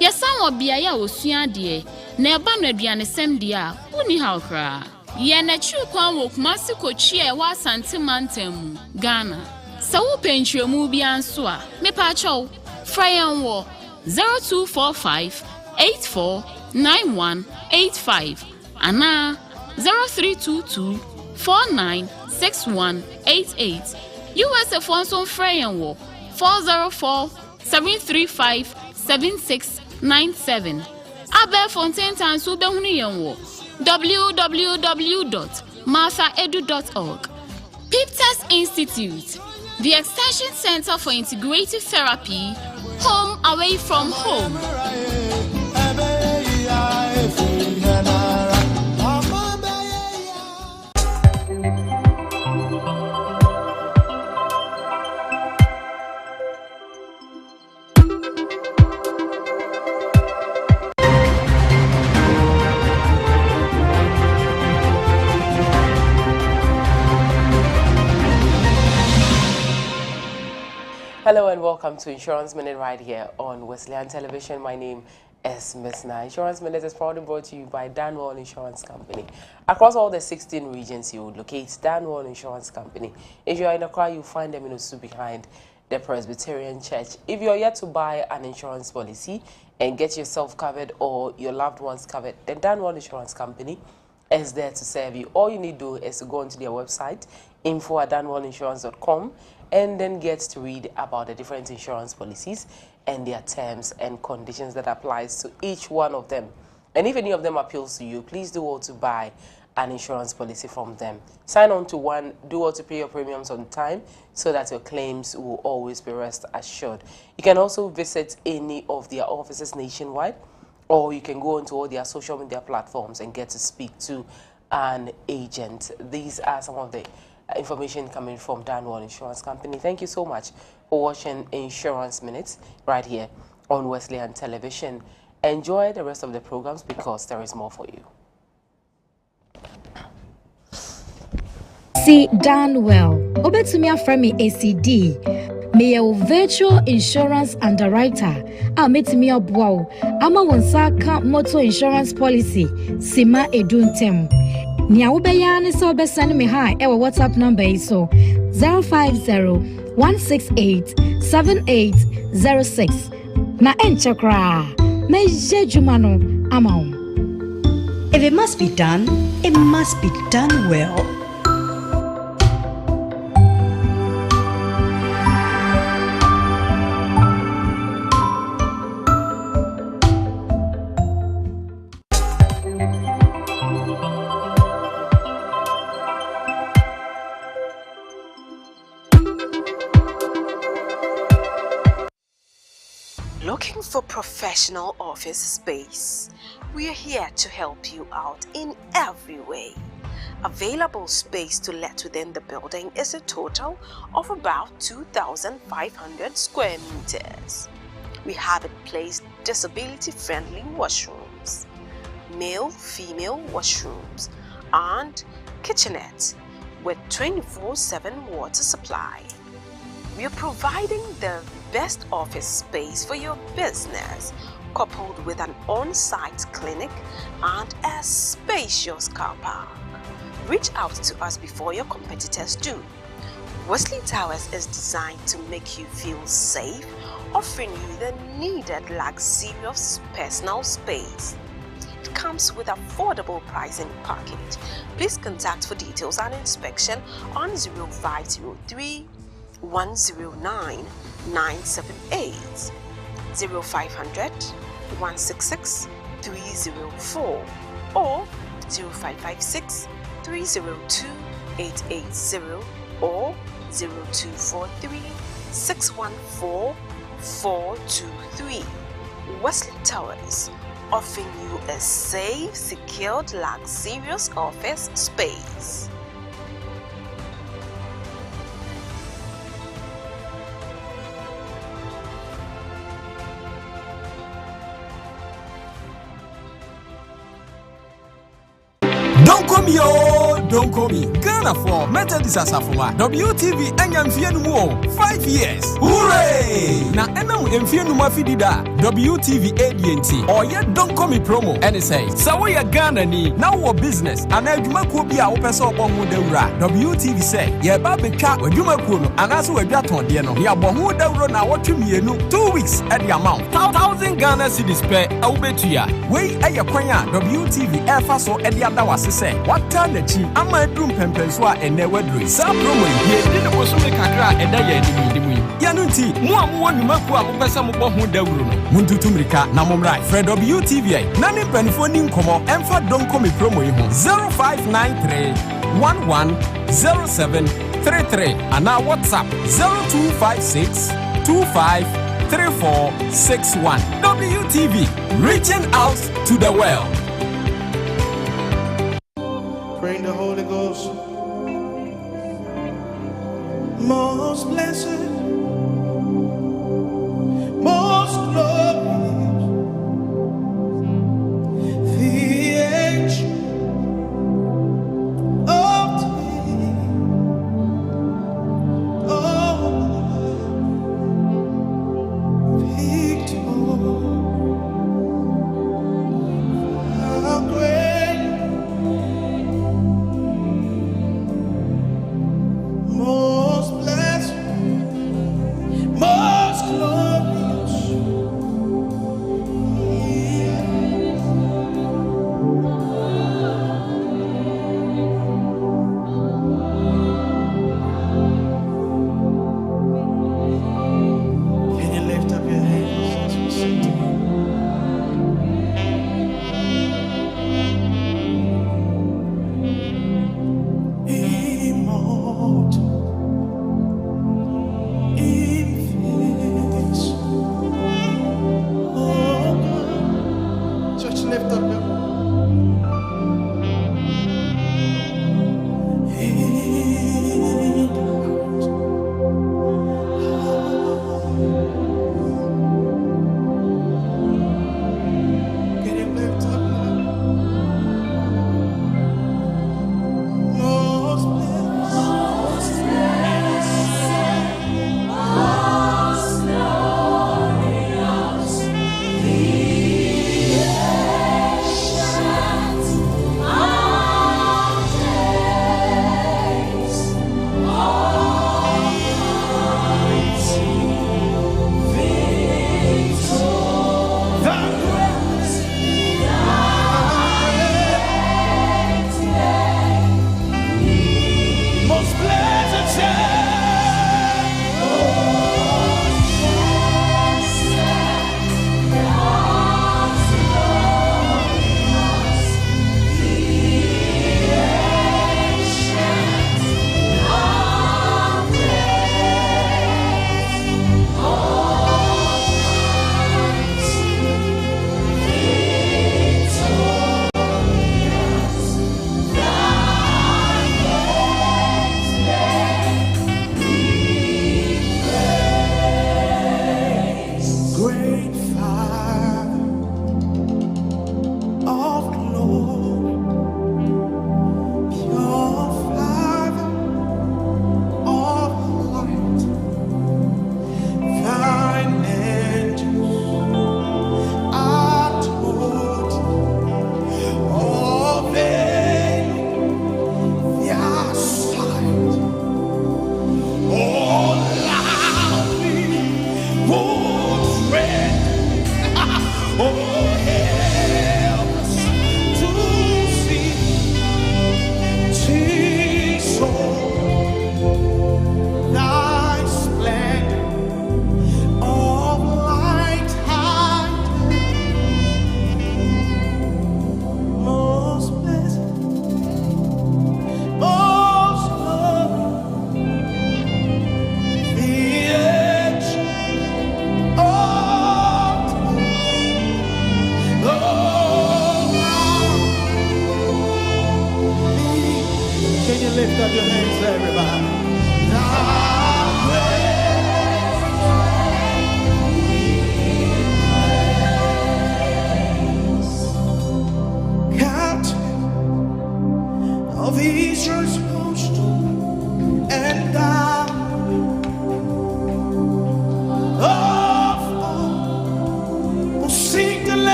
Yɛsan wɔ biaye a osua de na ɛba no aduanesɛm de a woni haw kra. Yɛ na tru kwan wɔ Kumasi Kochi e wa Asante Mantam Ghana. Sɛ wo pentremu bia nso a mepa kyɛw fra yɛn wɔ 0245 849185 ana 0322 496188. USA for nso fra yɛn wɔ 404 735 7697. Abel Fontaine Tansu behunu yɛn wɔ www.𝗟𝗏𝗄𝑒𝑑u.org. 𝗟𝗡𝗏 Institute, the Extension Center for Integrative Therapy, home away from home. Hello and welcome to Insurance Minute right here on Wesleyan Television. My name is Miss Na. Insurance Minute is proudly brought to you by 𝗟𝗏𝗘 Insurance Company. Across all the 16 regions, you would locate 𝗟𝗏𝗘 Insurance Company. If you are in Accra, you'll find them in Osu behind the Presbyterian Church. If you are yet to buy an insurance policy and get yourself covered or your loved ones covered, then 𝗟𝗏𝗘 Insurance Company is there to serve you. All you need to do is to go onto their website, info@𝗟𝗏𝗘insurance.com, and then get to read about the different insurance policies and their terms and conditions that applies to each one of them. And if any of them appeals to you, please do all to buy an insurance policy from them. Sign on to one, do all to pay your premiums on time so that your claims will always be rest assured. You can also visit any of their offices nationwide, or you can go onto all their social media platforms and get to speak to an agent. These are some of the information coming from 𝗟𝗏𝗘 Insurance Company. Thank you so much for watching Insurance Minutes right here on Wesleyan Television. Enjoy the rest of the programs because there is more for you. See done well. Obetumi afra me ACD. Me a virtual insurance underwriter. A metimi aboa ama wonsa ka motor insurance policy sima eduntem. Nia ubeya ne so besane me ha e WhatsApp number so 050-168-7806 na enchakra me jejuma no ama. If it must be done well. Looking for professional office space? We are here to help you out in every way. Available space to let within the building is a total of about 2,500 square meters. We have in place disability-friendly washrooms, male-female washrooms, and kitchenettes with 24/7 water supply. We are providing the best office space for your business, coupled with an on-site clinic and a spacious car park. Reach out to us before your competitors do. Wesley Towers is designed to make you feel safe, offering you the needed luxurious personal space. It comes with affordable pricing package. Please contact for details and inspection on 0503 109 978, 0500 166 304, or 0556 302 880, or 0243 614 423. Wesley Towers, offering you a safe, secured, luxurious office space. Don't call me. Ghana for Methodist Asafoma. WTV Enyam Fianumo 5 years. Hooray! Na enam Emfianuma Fidida. WTV ADNT. Or yet don't call me promo. And it says, Sawoya Ghana ni. Now what business? And I do my copia open so bongo deura. WTV say, Ye baby chat with Juma Kuno. And as we got on the end. Ya bongo deura na what you 2 weeks at the amount. 1,000 Ghana cedis per Aubetia. We a yakwanya. WTV Alpha so at the other was say. What time the chi? Ama drum pempenswa and never dream. Sa promo ye didn't was so kakra and day Yanunti, Mua Numakua, Upesam Bohu Deuru, Muntutumrika, Namomrai, Fred WTV, Nani Penfoning Como, Emfa don't call me promo 0593 110733 and now WhatsApp 0256 253461. WTV, reaching out to the world. Bring the Holy Ghost. Most blessed, most glorious, the Ancient of Days. Oh, Victor, how great, most blessed.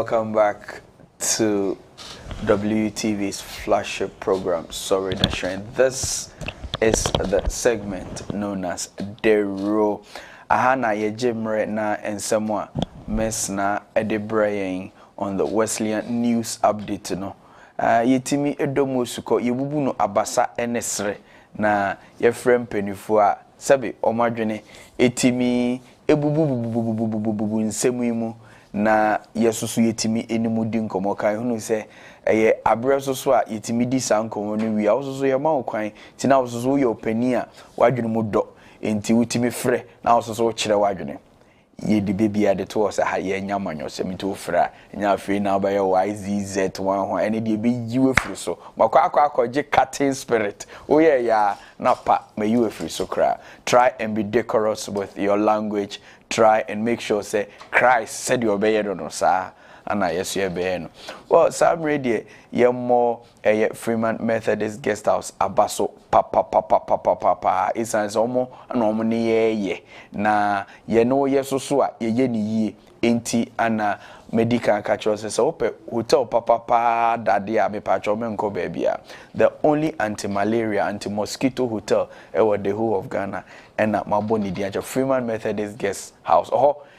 Welcome back to WTV's flagship program, Sorry the Shrine. This is the segment known as 𝗟𝗏𝗘. Ahana ye jimre na and someone miss na edebrayin on the Wesleyan news update no. Yetimi edomo suko yebubu no abasa enesre na ye frem penifo a sabe omadwene etimi ebubu nsemu imu na yesusu yetimi enimu di nkomo kan hunu se eye abre soso a yetimi di sankomo no wi a soso ye ma okwan ti na soso ye opani a wadwene mu do enti wutimi frɛ na soso kyerɛ wadwene ye di bebia de to sa ha ye nyamanyo se mi to fra nya afi na ba ye YZZ1 ho ene de be yiwe firi so makwa akwaje cutting spirit o ye ya na pa me yiwe firi so kra. Try and be decorous with your language. Try and make sure say Christ said you obey no sa ana yes you obey no. Well, some radio ye more Freeman Methodist Guest House abaso papa isans omo na omo ne ye na ye no ye so a ye ni yie enti ana medical catcher says ope hotel papa dade a me patcho me nko baby. The only anti-malaria anti-mosquito hotel ever the whole of Ghana and maboni dia Freeman Methodist Guest House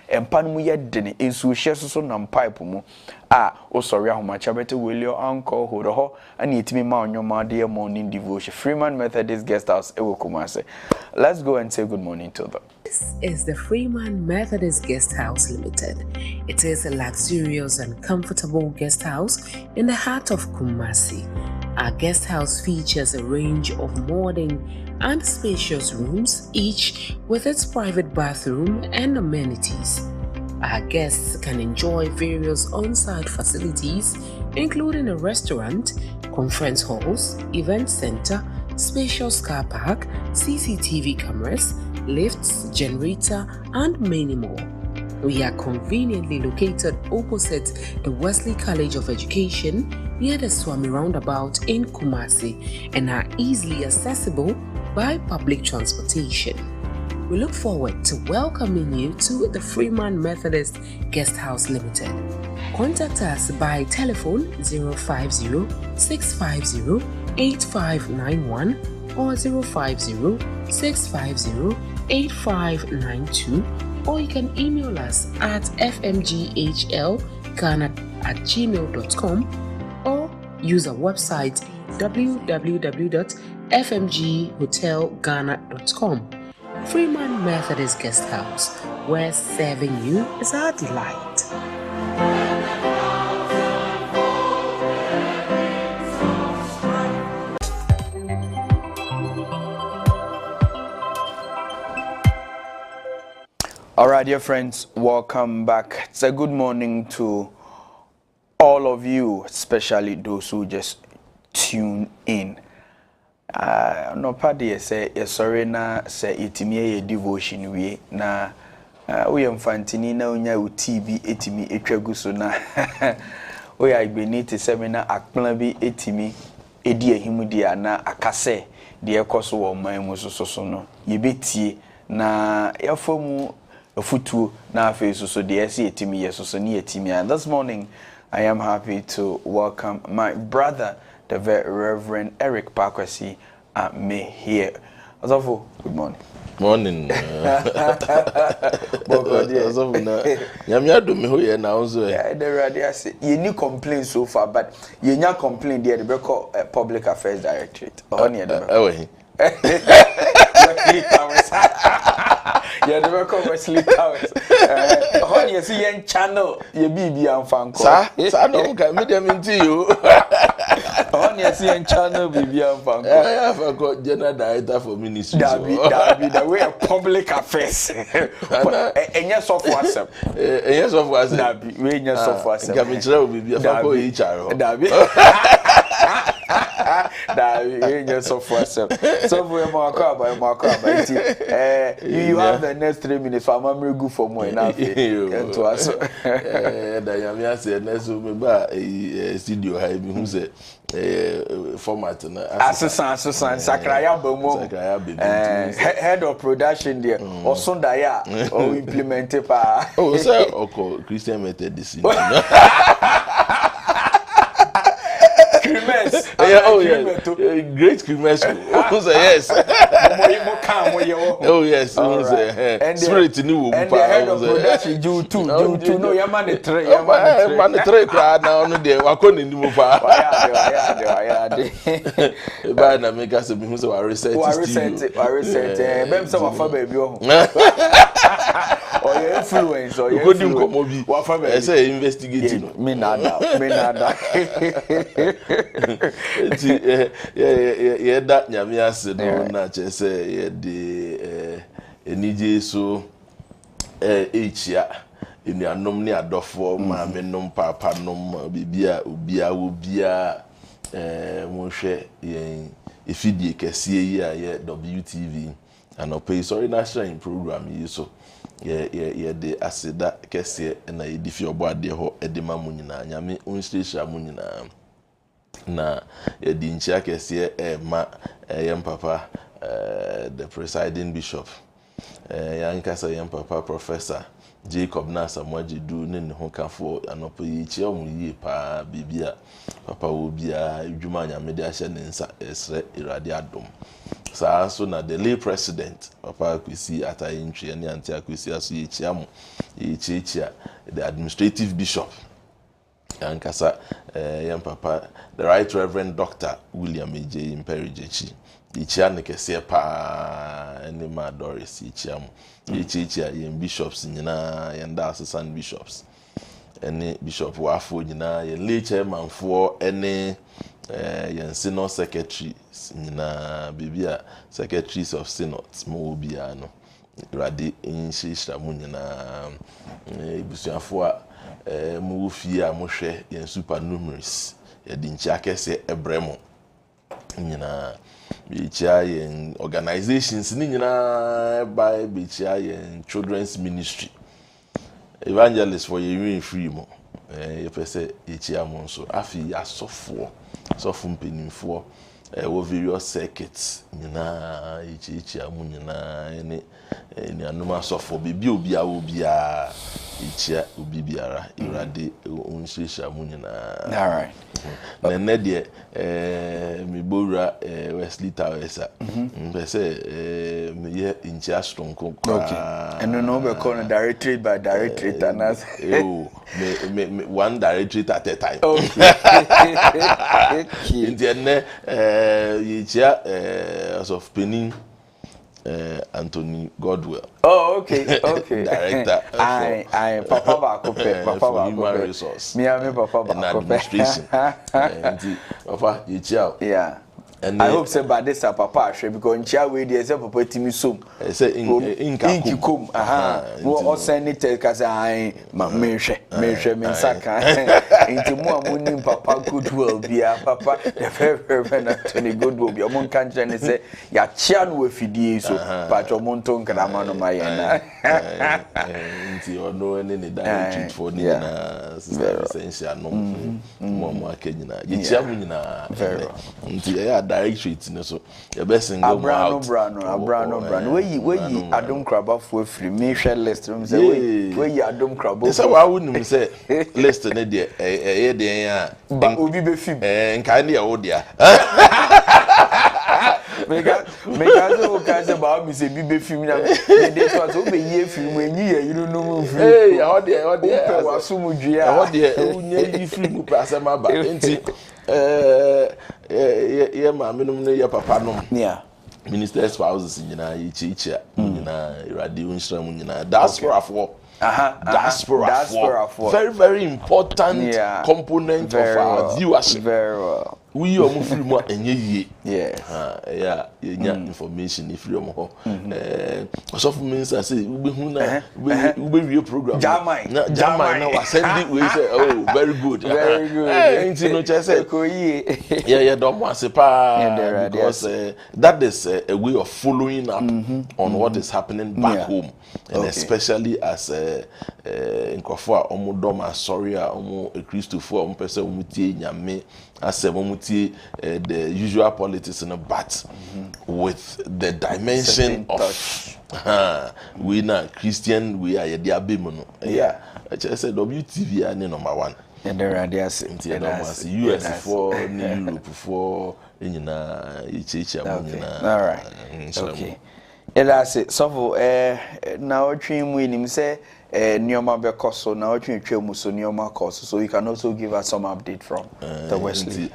empan mu ye dene ensu hye so nam pipe mu a o sorry ahomacha bete welio anko hodo ho ani etimi ma onyoma de morning devotion Freeman Methodist Guest House ewo Kumase. Let's go and say good morning to them. This is the Freeman Methodist Guest House Limited. It is a luxurious and comfortable guest house in the heart of Kumasi. Our guest house features a range of modern and spacious rooms, each with its private bathroom and amenities. Our guests can enjoy various on-site facilities, including a restaurant, conference halls, event center, spacious car park, CCTV cameras, lifts, generator, and many more. We are conveniently located opposite the Wesley College of Education near the Swami Roundabout in Kumasi and are easily accessible by public transportation. We look forward to welcoming you to the Freeman Methodist Guest House Limited. Contact us by telephone 050-650-8591 or 050-650-8592, or you can email us at fmghlghana@gmail.com or use our website www.fmghotelghana.com. Freeman Methodist Guest House, where serving you is our delight. All right, dear friends, welcome back. It's a good morning to all of you, especially those who just tune in. No party say sorry na say itimi ye devotion we na we mfantini na onya TV etimi etwagu so na we Benite seminar akplan bi etimi edi ehimu dia na akase de ekoso wo man mu so no ye betie na yafomu afutuo na afeso so de ese etimi yeso ni etimi. And this morning I am happy to welcome my brother, the very Reverend 𝗟𝗏𝗘 me here. Azafo, good morning. Morning. Azafo na nyamia do me ho ye na onzo e. The radio say you need complaint so far, but you nya complaint there the call Public Affairs Directorate. On here the. Yeah, the record Wesley Towers. Honey, you see your channel, your BB and fan call. Sir, no, can meet them into you. Honey, you see your channel, BB and fan call. I have got general director for ministry. That be the way of Public Affairs. And yes, of WhatsApp. Yes, of WhatsApp. That be we yes of WhatsApp. Gamichra will be a fan HR. That be. That we just of WhatsApp. So for you have the next 3 minutes for memory good for more enough. And to us. Dayamia said next we ba studio high me who say format na assistant Sakraya Bomo head of production there Osundaya or implement pa. Oh, sir, Christian Methodist. Oh yeah. Great Cremeso. Yes. Oh yes. And spirit new. And the head of production you too. No, your man three. Man three crowd now no there. Wakoni ni mo pa. Ba na make us be who say reset. Bem say wafa baby o. Or your influence or your influence. I say investigating. Me nada. Yeah, that nyame ase no na che say ye de enije so echia enuanom ne adofo ma menom papa nom bibia obia mo hwe ye efidie kese yi a ye WTV anope sorry national program yi so ye de aseda kese na ye difi obo ade ho edema mu nyina nyame onhyehyia mu nyina na ye di nchia kese ma yem papa the presiding bishop yankasa yem papa professor Jacob Nasa Mwajidu ne ho kafo anopo yi chia mu yi pa bibia papa wo bia adwuma nya mede ahye ne nsa esre irade adom saa so na the lay president papa kwisi atayi ntwe ne anti akwisi aso yi chia mu yi chia the administrative bishop yankasa yem papa the right reverend Dr. William J. Imperijechi ichia ne kese pa ene ma Doris ichia mu ichia yen bishops nyina yen da assistant bishops ene bishop wafo nyina yen lay chairman for ene yen synod secretaries nyina bibia secretaries of synods mo bia no radi inshishra mu nyina ebusuafo a mo fie a mo hwe yen supernumerous yedi nchia kese ebremo nyina bichia yen organizations ni nyina by bichia yen children's ministry evangelists for you free mo ye pese ichia mo so afi asofo mpenimfo wo various circuits nyina ichia mo nyina ni anuma asofo bibi obia ichia obibiara irade onhyehyia mu nyina all right nene de mi bora Wesley Towers pese me ye inchia stronko okay and no be call directorate by directorate and as me one directorate at a time okay interne ichia as of penning Anthony Godwell. Oh, okay. Director. I Papa Bako human resource. Me Papa Bako. And administration. Papa, you child. Yeah. And I hope say by this Papa share because in chia we dey say Papa timi sum. Say in kum. Wo send it cause I me saka. Into mo amunim Papa Goodwill bia Papa the very Anthony Goodwill bia mon kan chane say ya chia no afidie so but mo nton krama no maye na. Into ono any direct for na sister essential no mo akanyina. Ye chia mu nyina. Very. Into directorate no so your best single Abrano where you Adom Kraba for free me share list room say where you Adom Kraba say why wouldn't say list na there there ba obi be film nka na ya dia mega so kaze ba mi say bi be film na dey to so be ye film enyi ya you no film hey ya there wasumu dua ya there unya yi film pa asema ba enti ye ma menum ne ye papa nom yeah minister spouses nyina yichichia nyina irade unhira mu nyina diaspora for very very important component of our viewership very well we are moving more enye yie yeah information if you mo so for me say we hu na we wie program Jamai na wa send it we say oh very good ain't no say yeah don't want to because that is a way of following up on what is happening back home and especially as nkofo a omodom asori a omo Christopher omo pese omo tie nyame asem omo tie the usual politics in a but with the dimension of we na Christian we are the abim no I said WTV are number one And the radius US for Europe for each all right. Okay. And that's it. So now dream winning say Nyoma Bekoso now dream Chemuso Nyoma Koso. So you can also give us some update from the Wesley.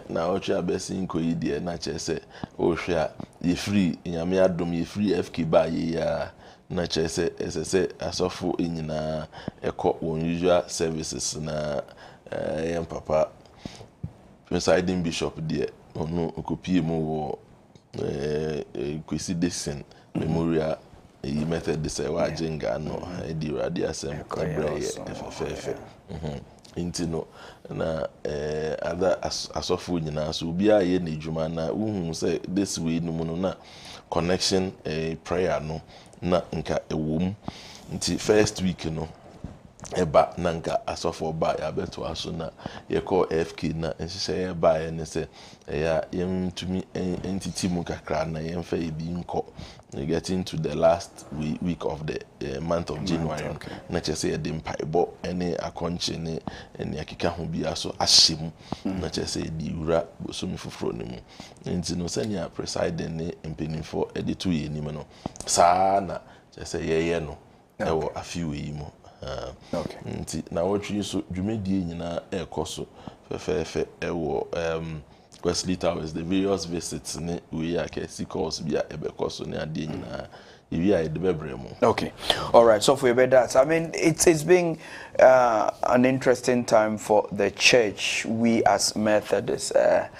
Now what you are best in Koidia nature say share ye free in Yamia dom ye free FK by ye nature say as of in a unusual services na young papa presiding bishop dear no copy mo 𝗦𝗍𝗍𝗘 memorial method this wa jinga no di radiasem fefe intino na other asofu nyina so bia ye na djuma na uhun say this way no no na connection prayer no na nka ewom nti first week no eba na nka asofu ba ya beto aso na ye call FK na nhihye ba ye ne se ya yemtumi entity mu kakra na yemfa ebi nko getting to the last week of the month of January na chese ye dem paibo ene akonche ne ene akika ho bia so ahyem na chese di wura bosomi foforo ne mu nti no sanya presiding ne mpenifo editu ye nim no saa na chese ye no ewo afiwe yi mu nti na wotwi so dwumedie nyina ekoso fefefe ewo Wesley Towers, the various visits we are calls be because on the okay, all right. So for that, I mean, it's been an interesting time for the church. We as Methodists, the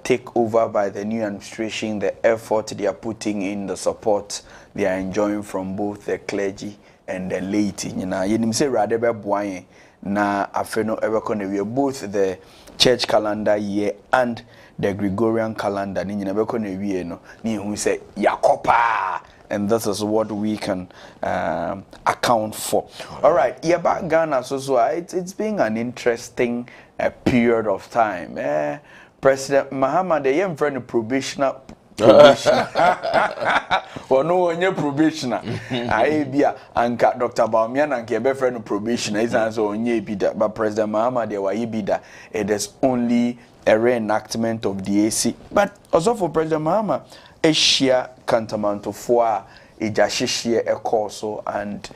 takeover by the new administration, the effort they are putting in, the support they are enjoying from both the clergy and the laity. You know, you say rather be na afeno we both the church calendar year and the Gregorian calendar ni nyina beko na wie no ni hu say yakopa, and this is what we can account for. All right, yeah, back Ghana so it's been an interesting period of time. President Mahama the young friend probationer or no one probationer. I be anka Dr. Baumian and ke be friend probationer is answer onye be that, but President Mahama de wa be that it is only a reenactment of the AC. But also for President Mahama, a share cantamanto for a jashishie a corso, and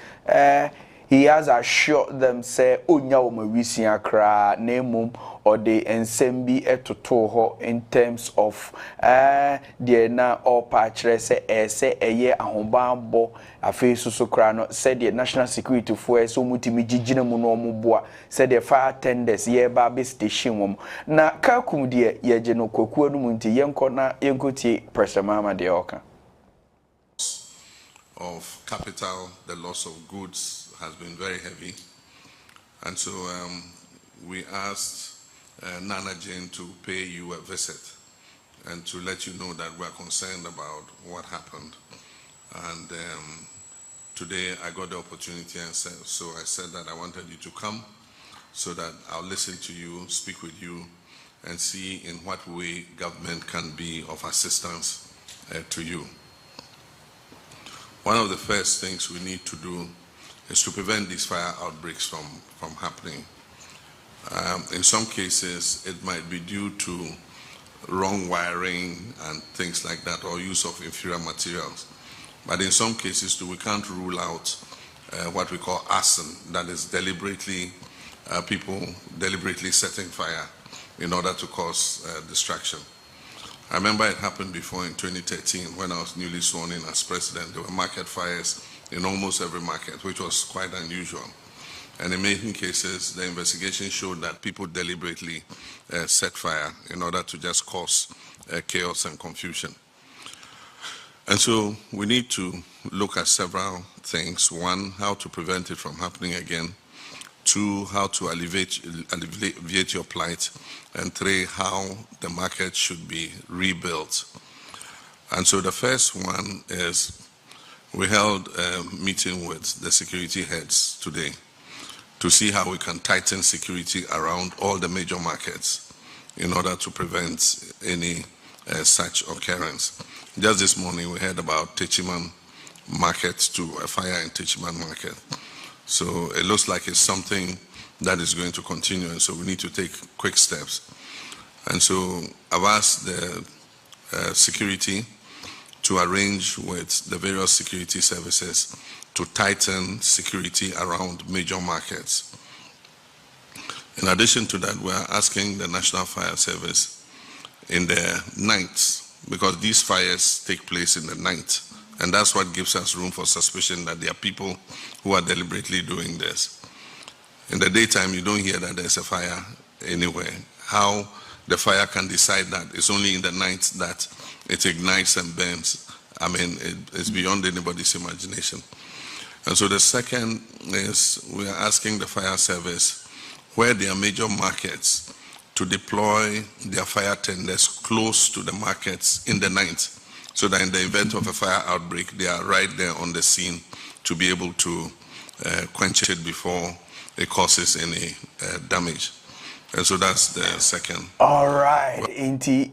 he has assured them say onya o mawisi akra name or the ensembi etoto in terms of the na or patch say eye ahobambo afi susu kra no said the national security force so mutimi gigina mu no omoboa said the fire tenders ye ba be station wom na kakum de ye je no Quarcoo no munti yenko na yenkotie President Mahama de oka of capital, the loss of goods has been very heavy, and so we asked Nana Jane to pay you a visit and to let you know that we are concerned about what happened. And today I got the opportunity, and so I said that I wanted you to come so that I'll listen to you, speak with you, and see in what way government can be of assistance to you. One of the first things we need to do is to prevent these fire outbreaks from happening. In some cases, it might be due to wrong wiring and things like that, or use of inferior materials. But in some cases, too, we can't rule out what we call arson, that is people deliberately setting fire in order to cause destruction. I remember it happened before in 2013 when I was newly sworn in as president. There were market fires in almost every market, which was quite unusual. And in many cases, the investigation showed that people deliberately set fire in order to just cause chaos and confusion. And so we need to look at several things. One, how to prevent it from happening again. Two, how to alleviate your plight. And three, how the market should be rebuilt. And so the first one is we held a meeting with the security heads today to see how we can tighten security around all the major markets in order to prevent any such occurrence. Just this morning we heard about Techiman Market, to a fire in Techiman Market. So it looks like it's something that is going to continue, and so we need to take quick steps. And so I've asked the security to arrange with the various security services to tighten security around major markets. In addition to that, we are asking the National Fire Service in the night, because these fires take place in the night, and that's what gives us room for suspicion that there are people who are deliberately doing this. In the daytime, you don't hear that there's a fire anywhere. How the fire can decide that it's only in the night that it ignites and burns, I mean, it's beyond anybody's imagination. And so the second is we are asking the fire service where there are major markets to deploy their fire tenders close to the markets in the night, so that in the event of a fire outbreak, they are right there on the scene to be able to quench it before it causes any damage. And so that's the second. All right. Inti,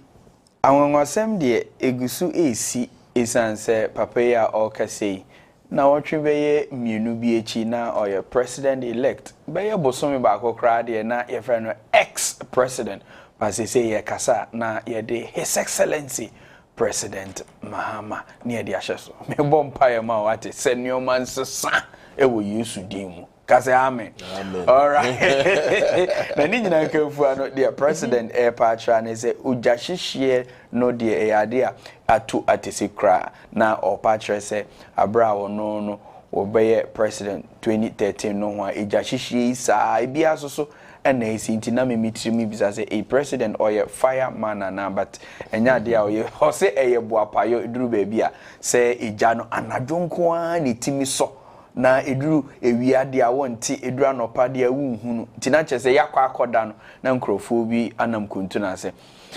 awangwasem de egusu esi esanse papaya okase. Na watwe beye mienu bi echi na oye president elect. Beye bosomi ba kokra de na ye friend no ex president. But say ye kasa na ye de His Excellency President Mahama near the asheso. Me bompa ma wate senior man sesa e wo Yesu din mu. Kase amen. Amen. All right. Na ni nyina kanfu ano the president e patra na say ujahihie no de e ade a atu atesekra na o patra say abra wono no obeye president 2013 no ho ujahihie isa bia so and esi nti na memitiri bisa say a president or a fireman na but enya de a o ho say eye boapayo eduru ba bia say ija no anadwonko a ne timi so na eduru ewiade a wonti eduru anopa de a wunhunu tina chese yakwa akoda no na nkrofo bi anam kontu na se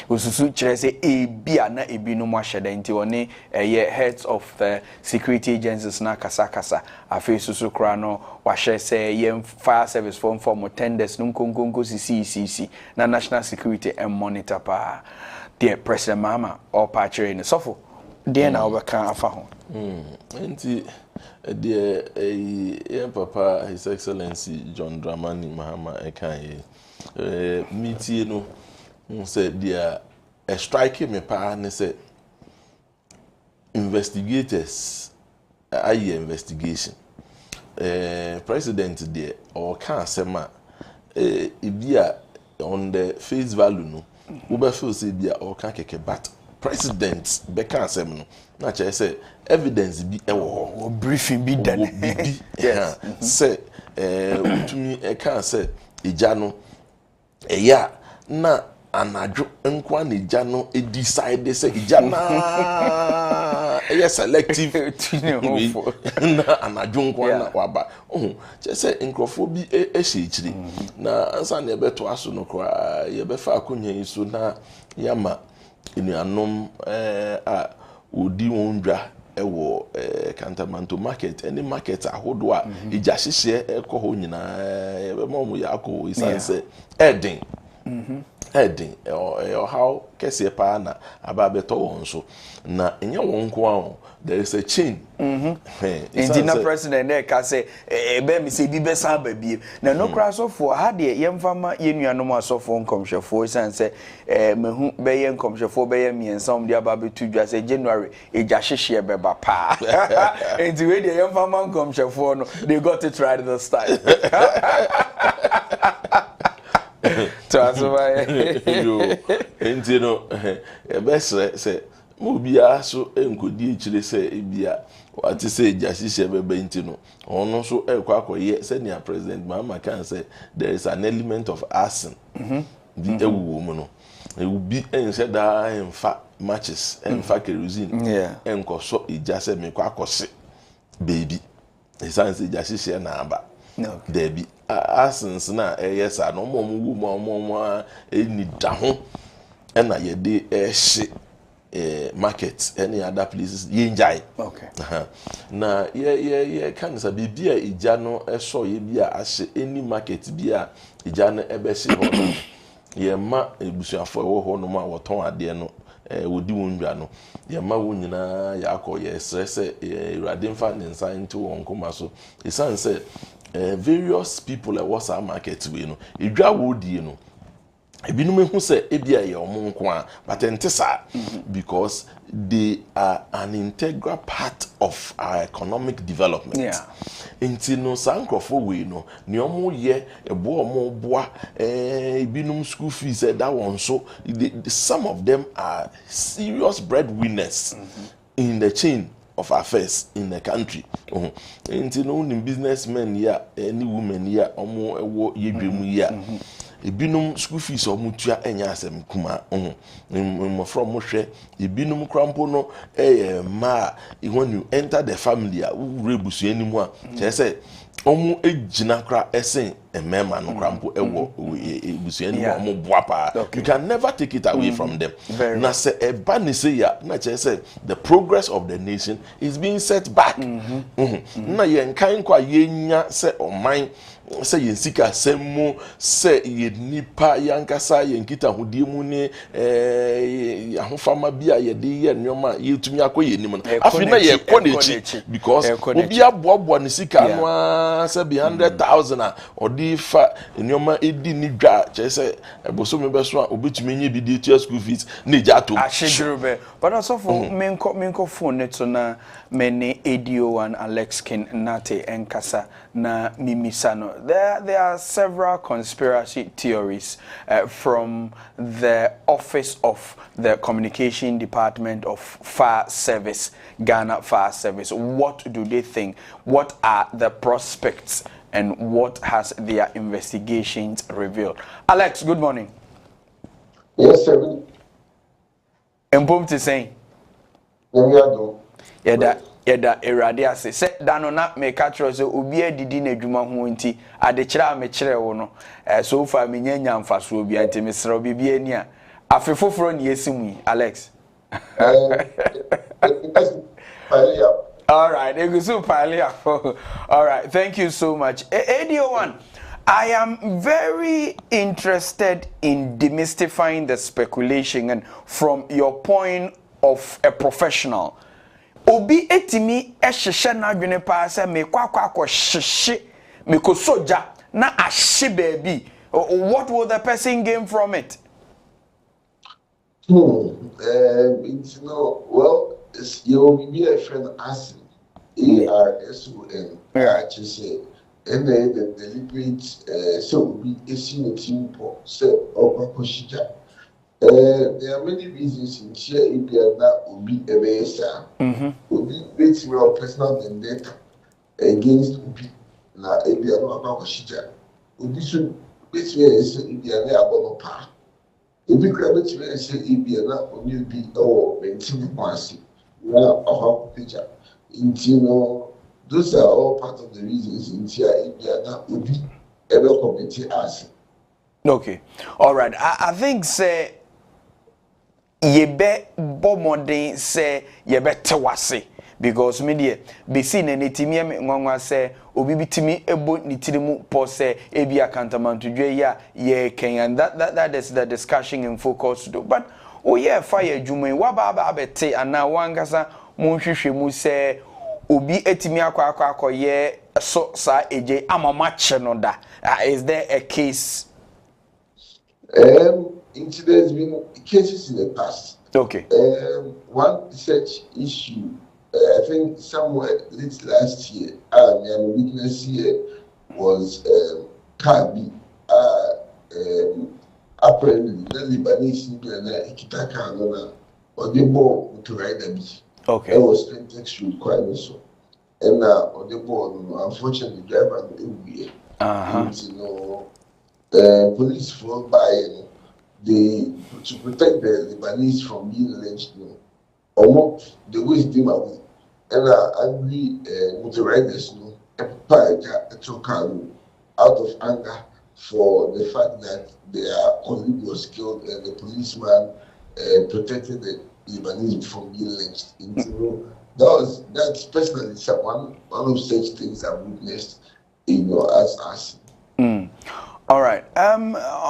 osusu kire se ebia na ebi no mo ahyeda nti one heads of the security agencies na kasa afi susu kra no wahye se yem fire service form tenders no nkonkonko CCC na national security and monitor pa the president mama or patcher ni sofo de na obeka afa ho nti the papa His Excellency John Dramani Mahama ekan meeting no said there a striking me pa ne say investigators aye investigation president there or can sema ibia on the face value no we be feel say bia or can keke but president be can sem no na che say evidence bi ewo briefing bi dan yes say utumi e can say ija no eya na anadwo nkwa na ija no e decide say ija na e selective na anadwo nkwa na waba che say nkrofo bi e hyekyiri na ansa na ebeto aso no kwa ye be fa akonya iso na yama enuanom a odi wondwa ewo Kantamanto market any market ahodo a ija hyehye ekọ nyina ye be mo yakọ isanse edin heading or how kese pa na ababeto won so na enye won ko ahụ there is a chain na president there ka say ebe mi say bi be san ba bi na no kra so for ha de yemfama yenuanom asofo nkomhwefo san say mehu be ye nkomhwefo be ye miensam de ababetu dwa say January eja hyehye be ba pa enti we de yemfama nkomhwefo no they got it right this time. Yo entino ebesre se mo bia so enkodi echire se ebia wati se jasise bebe entino ono so ekwa akoye se nia president Mahama can say there is an element of arson di ewu mu no ewu bi ense da enfa matches enfa kerosene enkoso ejase me kwa akose baby esanse jasise na aba debi asins na yesa no mo eni da ho na ye de ehye market any other places ye njai okay na ye kan sa bibia ija no eso ye bia ahye any market bia ija no ebehye ho ye ma ebusuafo wo ho no ma woton ade no wodi wonwa no ye ma wo nyina ya akọ ye stress Ewurade mfa ne nsa nti won koma so isan se various people at what's our market we know edwa wo die no ebinum ehu se ebia ye omo nko but entesa because they are an integral part of our economic development. Yeah. Inti no sankrofo we no ne omo ye ebo omo boa ebinum school fees that one so some of them are serious breadwinners in the chain of affairs in the country. Inti no businessmen ya any women ya omo ewo yedwemu ya ebinum school fees omutua enya asem kuma mo from mo hwe ebinum krampo no ma when you enter the family rebusu animu a say omu ejina kra esen emema no krampo ewo ebusu animu omo boa pa. You can never take it away from them. Na say eba ni say ya na say the progress of the nation is being set back. Na ye nkan kwa yenya say oman say yensika semu say ye nipa yankasa yenkita hodie mu ne ahofama bia ye de ye nyoma yetumi akoye nim no afi na ye konechi because obi aboabo ne sika no say be 100,000 a odi fa nyoma edi ni dwa che say eboso me beso a obetumi nye bi de tia school fees na eja atom ashejurube but also for menko phone net so na many ADO and Alex Kin Nate Enkasa na Mimisano. There are several conspiracy theories from the office of the communication department of Fire Service, Ghana Fire Service. What do they think? What are the prospects and what has their investigations revealed? Alex, good morning. Yes, sir. Empom to say. Yeda erade ase se dano na me ka tro se obi adidi na adwuma ho nti ade kire a me kire wo no so far me nyanya mfaso obi anti me sra obi bia ni a afe foforo ne yesimu Alex. All right, all right, thank you so much. ADO1, I am very interested in demystifying the speculation and from your point of a professional. Obi etimi ehhehye na adwene pa se me kwakwa hhehye me ko soja na ahye baby. What will the person gain from it? It's well, you be a friend Arhin, ARSON. Just say, and then the deliberate so be a senior team so Okwakosija. There are many reasons in here if they are not Obi Ebesa. Obi makes me a personal vendetta against Obi. Now, if they are not Okwakosija, Obi should make me a say if they are not Abonopa. Obi grab it to say if they are not Obi or Vincent Mercy. Now, a picture. Those are all part of the reasons in here if they are not Obi ever committee us. Okay, all right. I think say. Yebe bomodin say yebe tewase because media be seen and etimi nwanwa say obi bitimi ebo nitirimu po say ebi akantamanto dwe ya ye ken that is the discussion in focus do but oh yeah fire adwuma wa ba abete ana wangasa monhwehwe mu say obi etimi akwa ye so sa eje amamache no da is there a case? There's been cases in the past. Okay. One such issue, I think somewhere late last year, and witness here was Kabi. Apparently, the Lebanese Kitaka or the board to ride a bit. Okay. That was contextual quite also. And now on the board, unfortunately, the driver police flew by. To protect the Lebanese from being lynched, almost the way they were, and angry motorizers, out of anger for the fact that their colleague was killed and the policeman protected the Lebanese from being lynched. That's personally one of such things I've witnessed, as us. All right.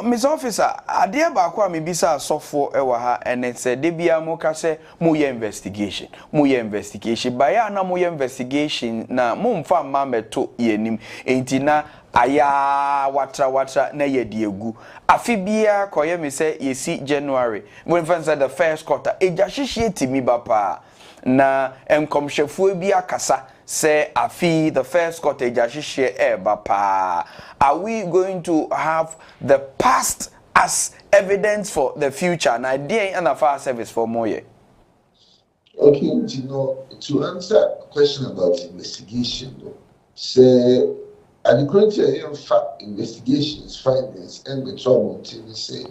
Miss Officer, adia ba kwa mi bisa sofo ewa ha ene se de bia mo ka se mo ye investigation. Mo ye investigation. Ba ya na mo ye investigation na mo mfa ma meto yenim. Enti na aya watra na ye di egu. Afi bia koye mi se yesi January. Mo mfa say the first quarter. Eja hihie timi ba pa. Na enkomhwefuo bi akasa say afi the first quarter eja hihie ba pa. Are we going to have the past as evidence for the future? Now, idea and a fire service for more year. Okay, you know, to answer a question about investigation, say, according to fact investigations, findings, and the trauma team say,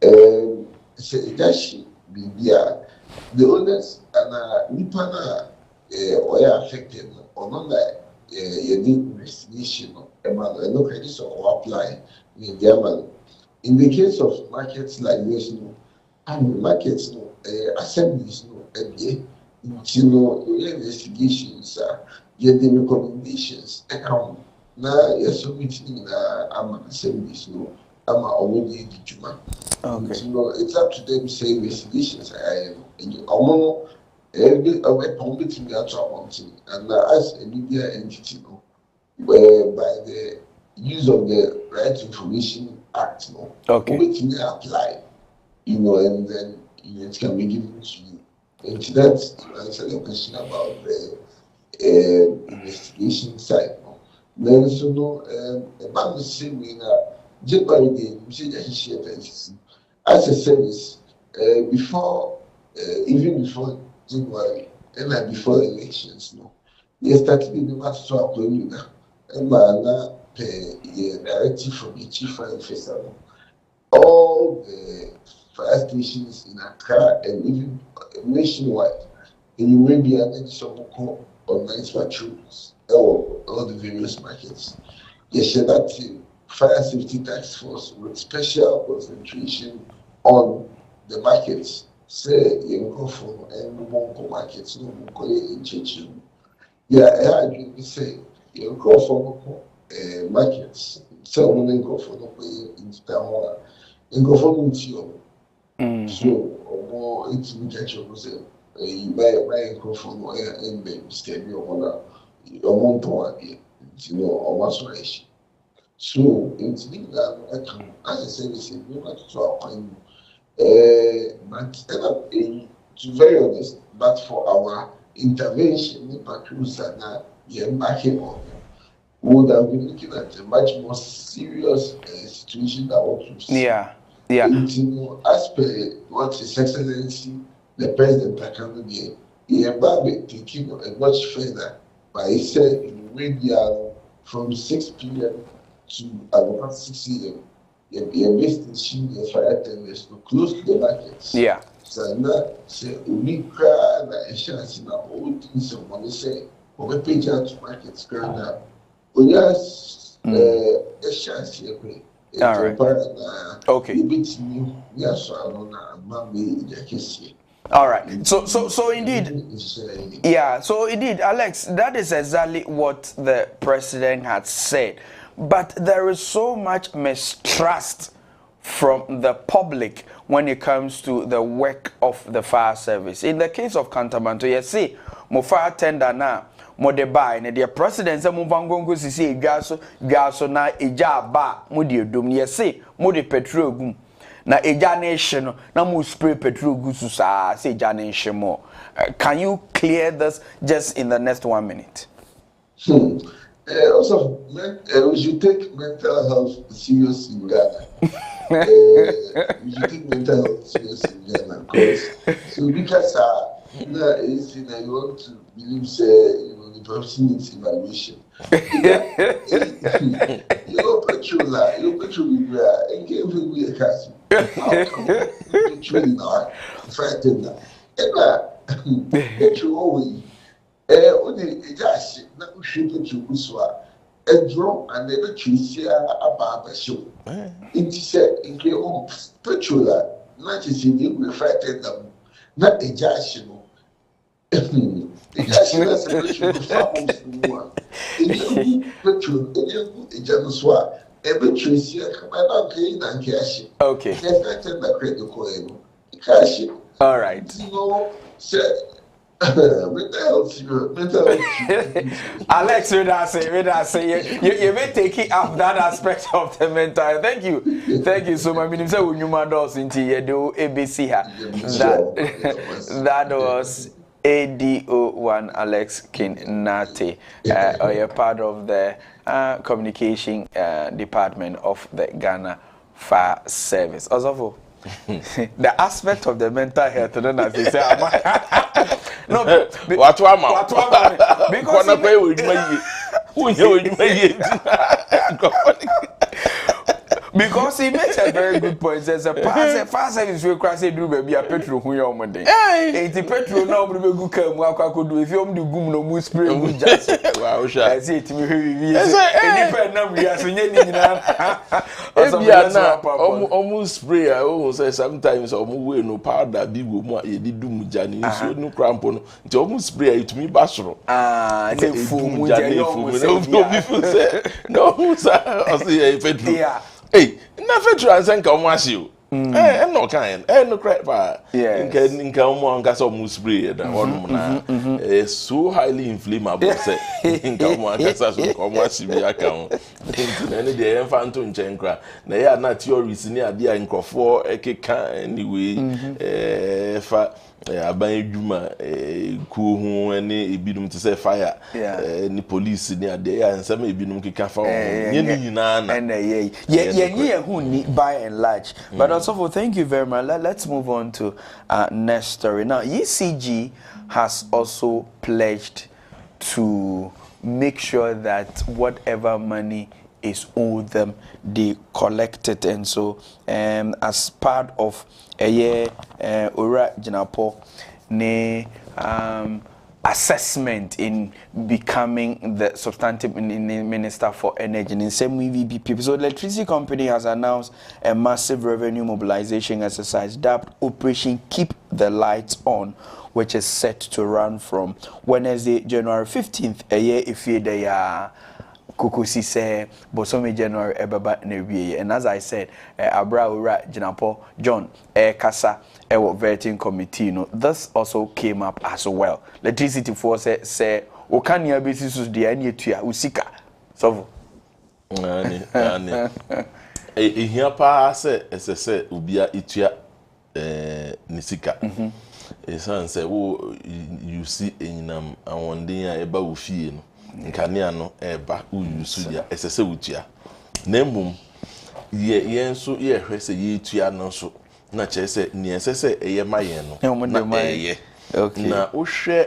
that she be the owners and Nipana or affected or not that you need investigation. No credits or apply in Germany. In the case of markets like this, and markets, assemblies, investigations, get the recommendations, account. Now, you're submitting assemblies, I'm already juma. Okay. It's up to them to say investigations. Every committee and as a media entity, by the use of the Right Information Act, okay, we can apply, and then it can be given to you. And that's to answer the question about the investigation side. Then about the same way January day, as a service before, even before January, and before elections, they started the matter to apply. Directive from the chief fire officer. All the fire stations in Accra and even nationwide, and you may be adding some on night patrols or all the various markets. Yes, that fire safety task force with special concentration on the markets. Say you go for and Mongo markets, no in Churchill. Yeah, I agree. Say you go for markets. So when go for the way into town, and go for Mutual. So, or it's Mutual was you buy go for and baby stay your monton, almost right. So, it's that as I said, it's not to our but to be very honest, but for our intervention in Quarcoo and embarking on, we would have been looking at a much more serious situation than what we've seen. Yeah. As per what His Excellency, the President Akanudi, he embarked taking a much further by he said in radio from 6 p.m. to about 6 a.m. You're based in Chile, fire tenders to close to the markets. Yeah. So now, say, we cry and a chance in our old things. Someone say, we page out to markets, grand up. We just a chance here. All right. Okay. All right. So indeed. Yeah. So indeed, Alex, that is exactly what the president had said. But there is so much mistrust from the public when it comes to the work of the fire service. In the case of Cantamanto, you see, mo fire tender na mo de buy na the president say mo vangongo sisi edwaso na eja ba mo de dom. You see, mo de petrol gum na eja na ehye no na mo spray petrol gu so sa say eja na ehye mo. Can you clear this just in the next 1 minute? Also, we should take mental health serious in Ghana. We should take mental health serious in Ghana because you want to believe the person needs evaluation. Your petrol and give me a cast. How come petrol now? Fighting that. And petrol always. Only just not shooting to Buswa, a drum and never choose about a show. It said in your petrol, not as you will fight them, not a judge. The judge has a petrol, petrol, a Januswa, every Tracy, come on, okay, and cash. Okay. The credit coin. Cash. All right. You know, sir. Alex, when I say, you may take it up that aspect of the mental. Thank you so much. When you man does into you do ABC that was ADO1 Alex Kinate, or you're part of the communication department of the Ghana Fire Service. Also, the aspect of the mental health, then as they say, no, what because he makes a very good point. There's a fire service we cross a do baby a petrol who you on day. Hey, the petrol now we go come what could do if you do gum no mu spray mu just. Wow, sure. I see it me we. Any pen now we are so nyeni na. Almost spray I say sometimes almost we no powder big go mu e di do mu jani so no crampo no. Nti almost spray it me basoro. Say fu mu jani no sir I say petrol. Yeah. Hey, na fetu ansen ka omo ahye o. No kind. No cry pa. Nka omo anka so omo spray da wonum na. So highly inflammable say. Nka omo anka so omo ahye bi aka ho. Na ne de emfa nto nchen kra. Na ya na theories ni ade a nkofo ekeka anyway. Fa aban edwuma ku hu ene ebidum te say fire ni police ni ade ya nsem ebidum keka fa ye ni nyina na and ye hu ni by and large. But also thank you very much. Let's move on to next story. Now ECG has also pledged to make sure that whatever money is owed them, they collect it. And so as part of a year ora jinapo ne assessment in becoming the substantive minister for energy in same VVP. So the electricity company has announced a massive revenue mobilization exercise dubbed Operation Keep the Lights On, which is set to run from Wednesday, January 15th, a year if you they are Kukusi say Bosome January ebaba newie. And as I said, Abra Ura Jinapo John Kasa vetting committee. This also came up as well. Electricity force say Okania basis the any tuya usika. So here pa say ubia itua nisika. Esan say wo you see enyinam awonde a eba wo fie no. Nkania no eba uyusu dia esese wutua na mmom ye nso ye hwese ye tua no so na chese ni esese eye mayen no na eye na ohwe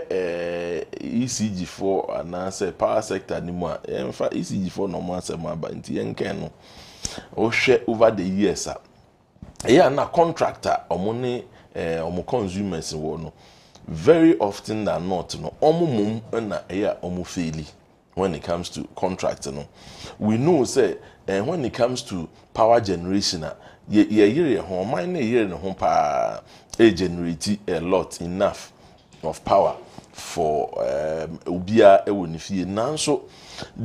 ECG4 anase power sector ni mu a emfa ECG4 no mo asem aba nti yenken no ohwe over the years a eye na contractor omone omo consumers wo no very often than not no omumum na eye omo faili. When it comes to contracting, we know say when it comes to power generation, generate a lot enough of power for ubia ewonifie. Now so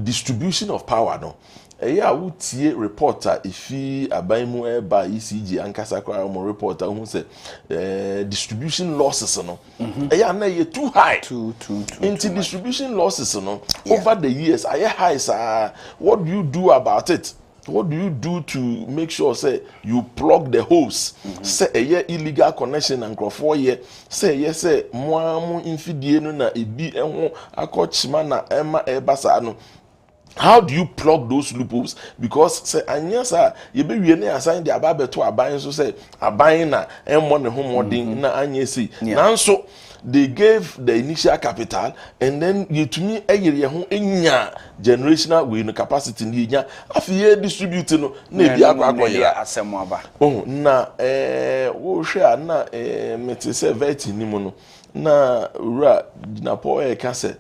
distribution of power no. Utie reporter ifi abaimu eba ECG ankasa kwa mo reporter who said distribution losses no na ye too high into distribution losses no over the years high sir. What do you do about it? What do you do to make sure say you plug the holes? Say illegal connection and for ye say yes say mo infidie no na ebi ehho akochima na ema ebasa no. How do you plug those loopholes? Because say anyasa you be we na assign the ababe to aban so say aban na emmo ne homodin na anyesi. Now so they gave the initial capital and then you to me eyere ho enya generational we no capacity ni enya afiye distribute no na bi akwakoya asem aba. Na wo hwe na mete say vet ni mu no na ura dinapo ka say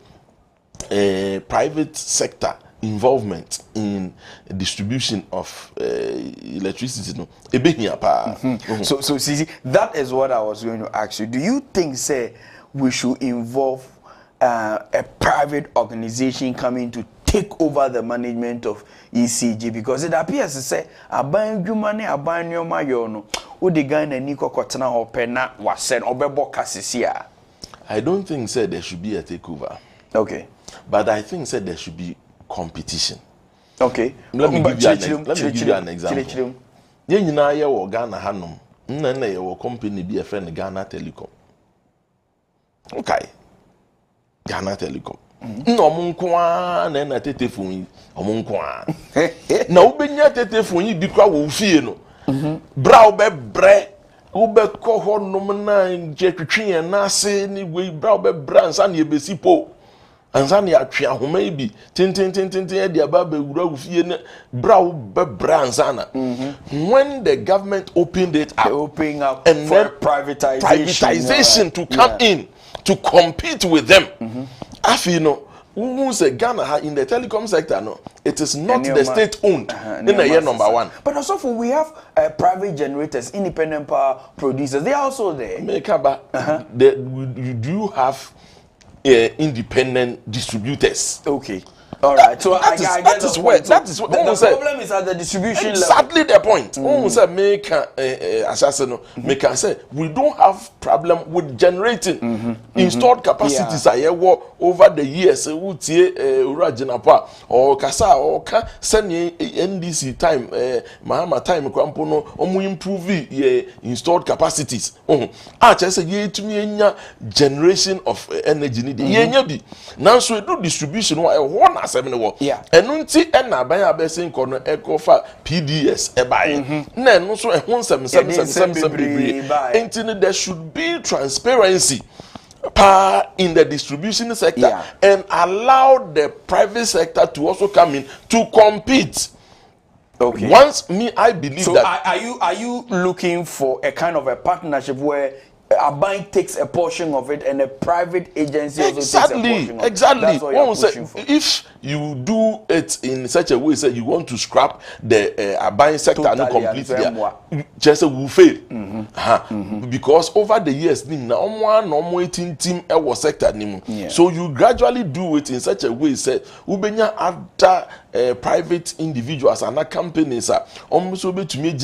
private sector involvement in distribution of electricity no ebehia pa. So see that is what I was going to ask you. Do you think say we should involve a private organization coming to take over the management of ECG, because it appears to say aban dwuma ne aban nyoma yo no wo de Ghana ni kokotena open na wasen obebo kasisia. I don't think said there should be a takeover. Okay. But I think said there should be competition. Okay. Let me give you an example. Ye nyina ye wo Ghana hanom. Nna ye wo company bi e friend Ghana Telecom. Okay. Ghana Telecom. No munkwa na tetefon omunkwa. Na ubenya tetefon yi bi kwa wo fie no. Bra obebre ubekọ ho nom na je twetwe na ase ni we bra obebra ansa na ebesi po. Ansa na atwe ahoma yi bi tintintintin e dia ba be wura wo fie na bra obebra ansa na. When the government opened it up, opening up and for then privatization to come in to compete with them. Afi no who say Ghana in the telecom sector no, it is not the state owned in the year number 1. But also for we have private generators, independent power producers, they are also there. You do have independent distributors. Okay. All right. So that is where the problem is at the distribution exactly level. The point. Say make assassin make say we don't have problem with generating installed capacities over the years. Urajinapa or Kasa or send NDC time Mahama time kwampo no omu improve installed capacities. Just say to me generation of energy need. Bi now so do distribution one yeah. And unti na ban abesin kono ekofa PDS ebaye na no so ehun sem there should be transparency in the distribution sector and allow the private sector to also come in to compete. Okay. Once I believe so that are you looking for a kind of a partnership where a bank takes a portion of it and a private agency also takes a portion of it? Exactly. For. If you do it in such a way that you want to scrap the buying sector and completely, just will fail. Because over the years, sector so you gradually do it in such a way that ubenya other private individuals and companies are almost able to make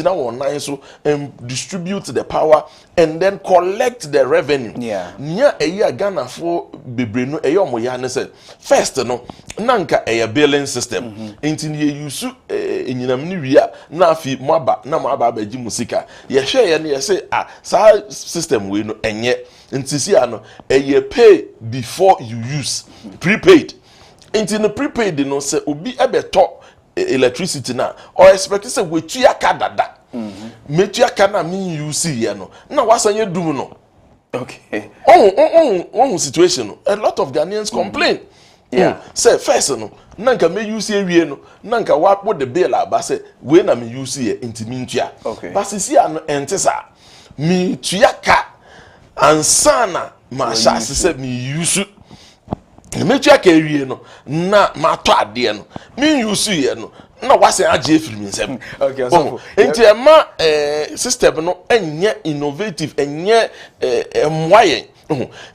so and distribute the power and then collect the revenue. Nya eya Ghana for bebre no eya omoya ne say first no nanka eya billing system enti ye use enyinam ni wia na afi moaba na moaba abaji musika ye hwe ye ne ye say sa system we no enye enti si ano eya pay before you use prepaid enti no prepaid no say obi ebeto electricity na or expect say we tuya kadada metu aka na me use here no na wasanye dum no. Okay. Oh situation no a lot of Ghanaians complain. Say first no nanka me use here no nanka wa the bill aba say we na me use here intimintua. Okay. But see no entesa me tuaka ansana ma sha say me use metu aka ewie no na ma to ade no me use here no na wase aje free nsem. Okay, so enti ema system no enye innovative enye mwaye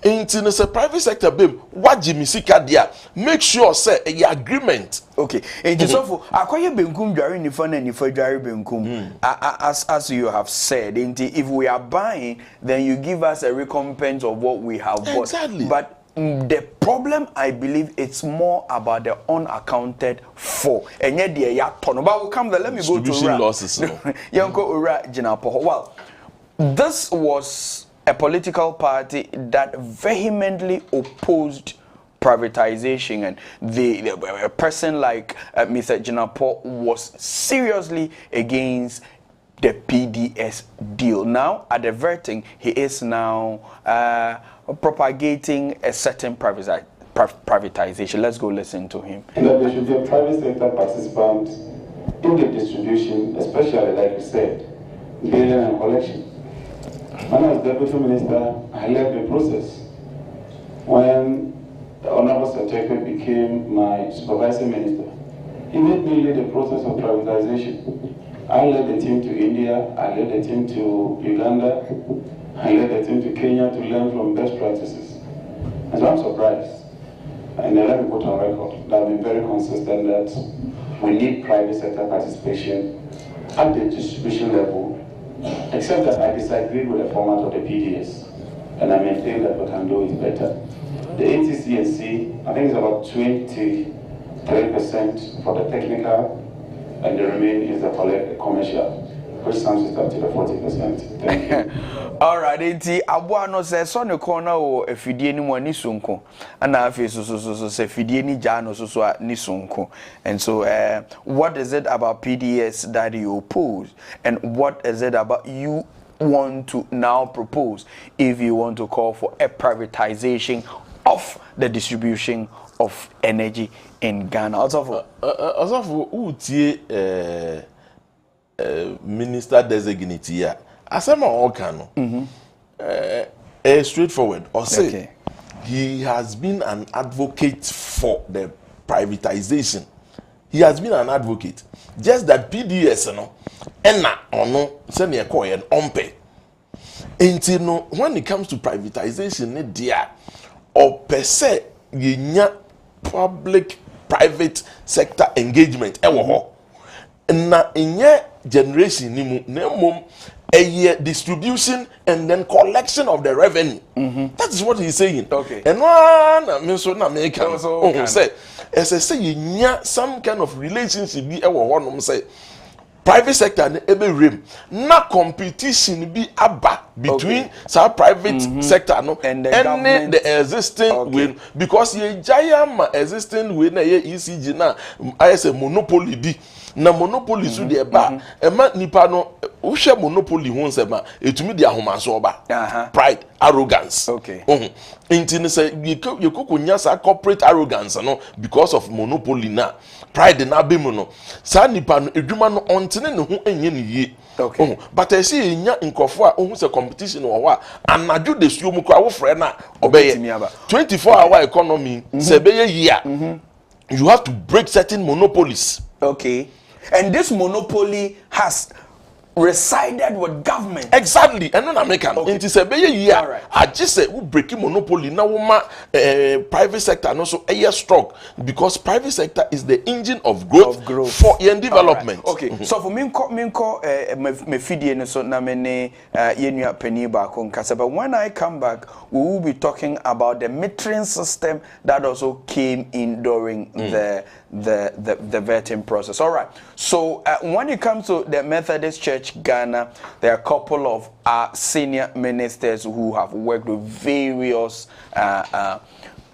enti no say private sector bem waje misika dia make sure say a agreement. Okay, enti so for akoye benkum dware ni fa na ni fa dware benkum as you have said enti if we are buying then you give us a recompense of what we have bought. Exactly. But the problem, I believe, it's more about the unaccounted for. And yet, but we'll come there. Let me go to losses. Well, this was a political party that vehemently opposed privatization, and a person like Mr. J.N.P. was seriously against the PDS deal. Now, at the verting, he is now propagating a certain privatization. Let's go listen to him. That there should be a private sector participant in the distribution, especially, like you said, billing and collection. When I was Deputy Minister, I led the process. When the Honorable 𝗟𝗏𝗘 became my supervising minister, he made me lead the process of privatization. I led the team to India, I led the team to Uganda, I led the team to Kenya to learn from best practices. And so I'm surprised And let me put on record that I've been very consistent that we need private sector participation at the distribution level, except that I disagree with the format of the PDS, and I maintain that we can do it better. The ATC&C, I think it's about 23% for the technical, and the remaining is the commercial, which sums it up to the 40%. Thank you. All right, enti aboa no se so ne corner o afidie ni mo ani sonko ana afi so se afidie ni ja no so ni sonko. And so what is it about PDS that you oppose, and what is it about you want to now propose if you want to call for a privatization of the distribution of energy in Ghana? Also for utie minister designate here. Asema Okano, straightforward. Or say he has been an advocate for the privatization. He has been an advocate. Just that PDS, no, enna ono se ne call an ompe. Until no, when it comes to privatization, ne dia or per se yenya public-private sector engagement. Na inye generation nimu nemum a distribution and then collection of the revenue. That is what he's saying. Okay. And one na make say as I say you some kind of relationship be one say private sector and ebe rim na competition be aba between some private sector no and the existing with, because ye giant existing with na ECG na I say monopoly be na monopoly so de ba ema nipa no uhwe monopoly ho nsema etumi de ahomaso ba pride arrogance intini say ye kokonya sa corporate arrogance no because of monopoly na pride na be mu no sa nipa no edwuma no ontene ne ho enye ne ye but I see enya nkofo a ohun say competition wo ho a anadwo de suo mu kwa wo frɛ na obeye 24-hour economy say be ye you have to break certain monopolies. Okay. And this monopoly has resided with government. Exactly. And then American. It is a very year. I just say we breaking monopoly now. Private sector and also a year stroke, because private sector is the engine of growth for your development. Right. Okay. So for me feeding so na mene yenua penny back on kasa. But when I come back, we will be talking about the metering system that also came in during the vetting process. All right. So when it comes to the Methodist Church Ghana, there are a couple of senior ministers who have worked with various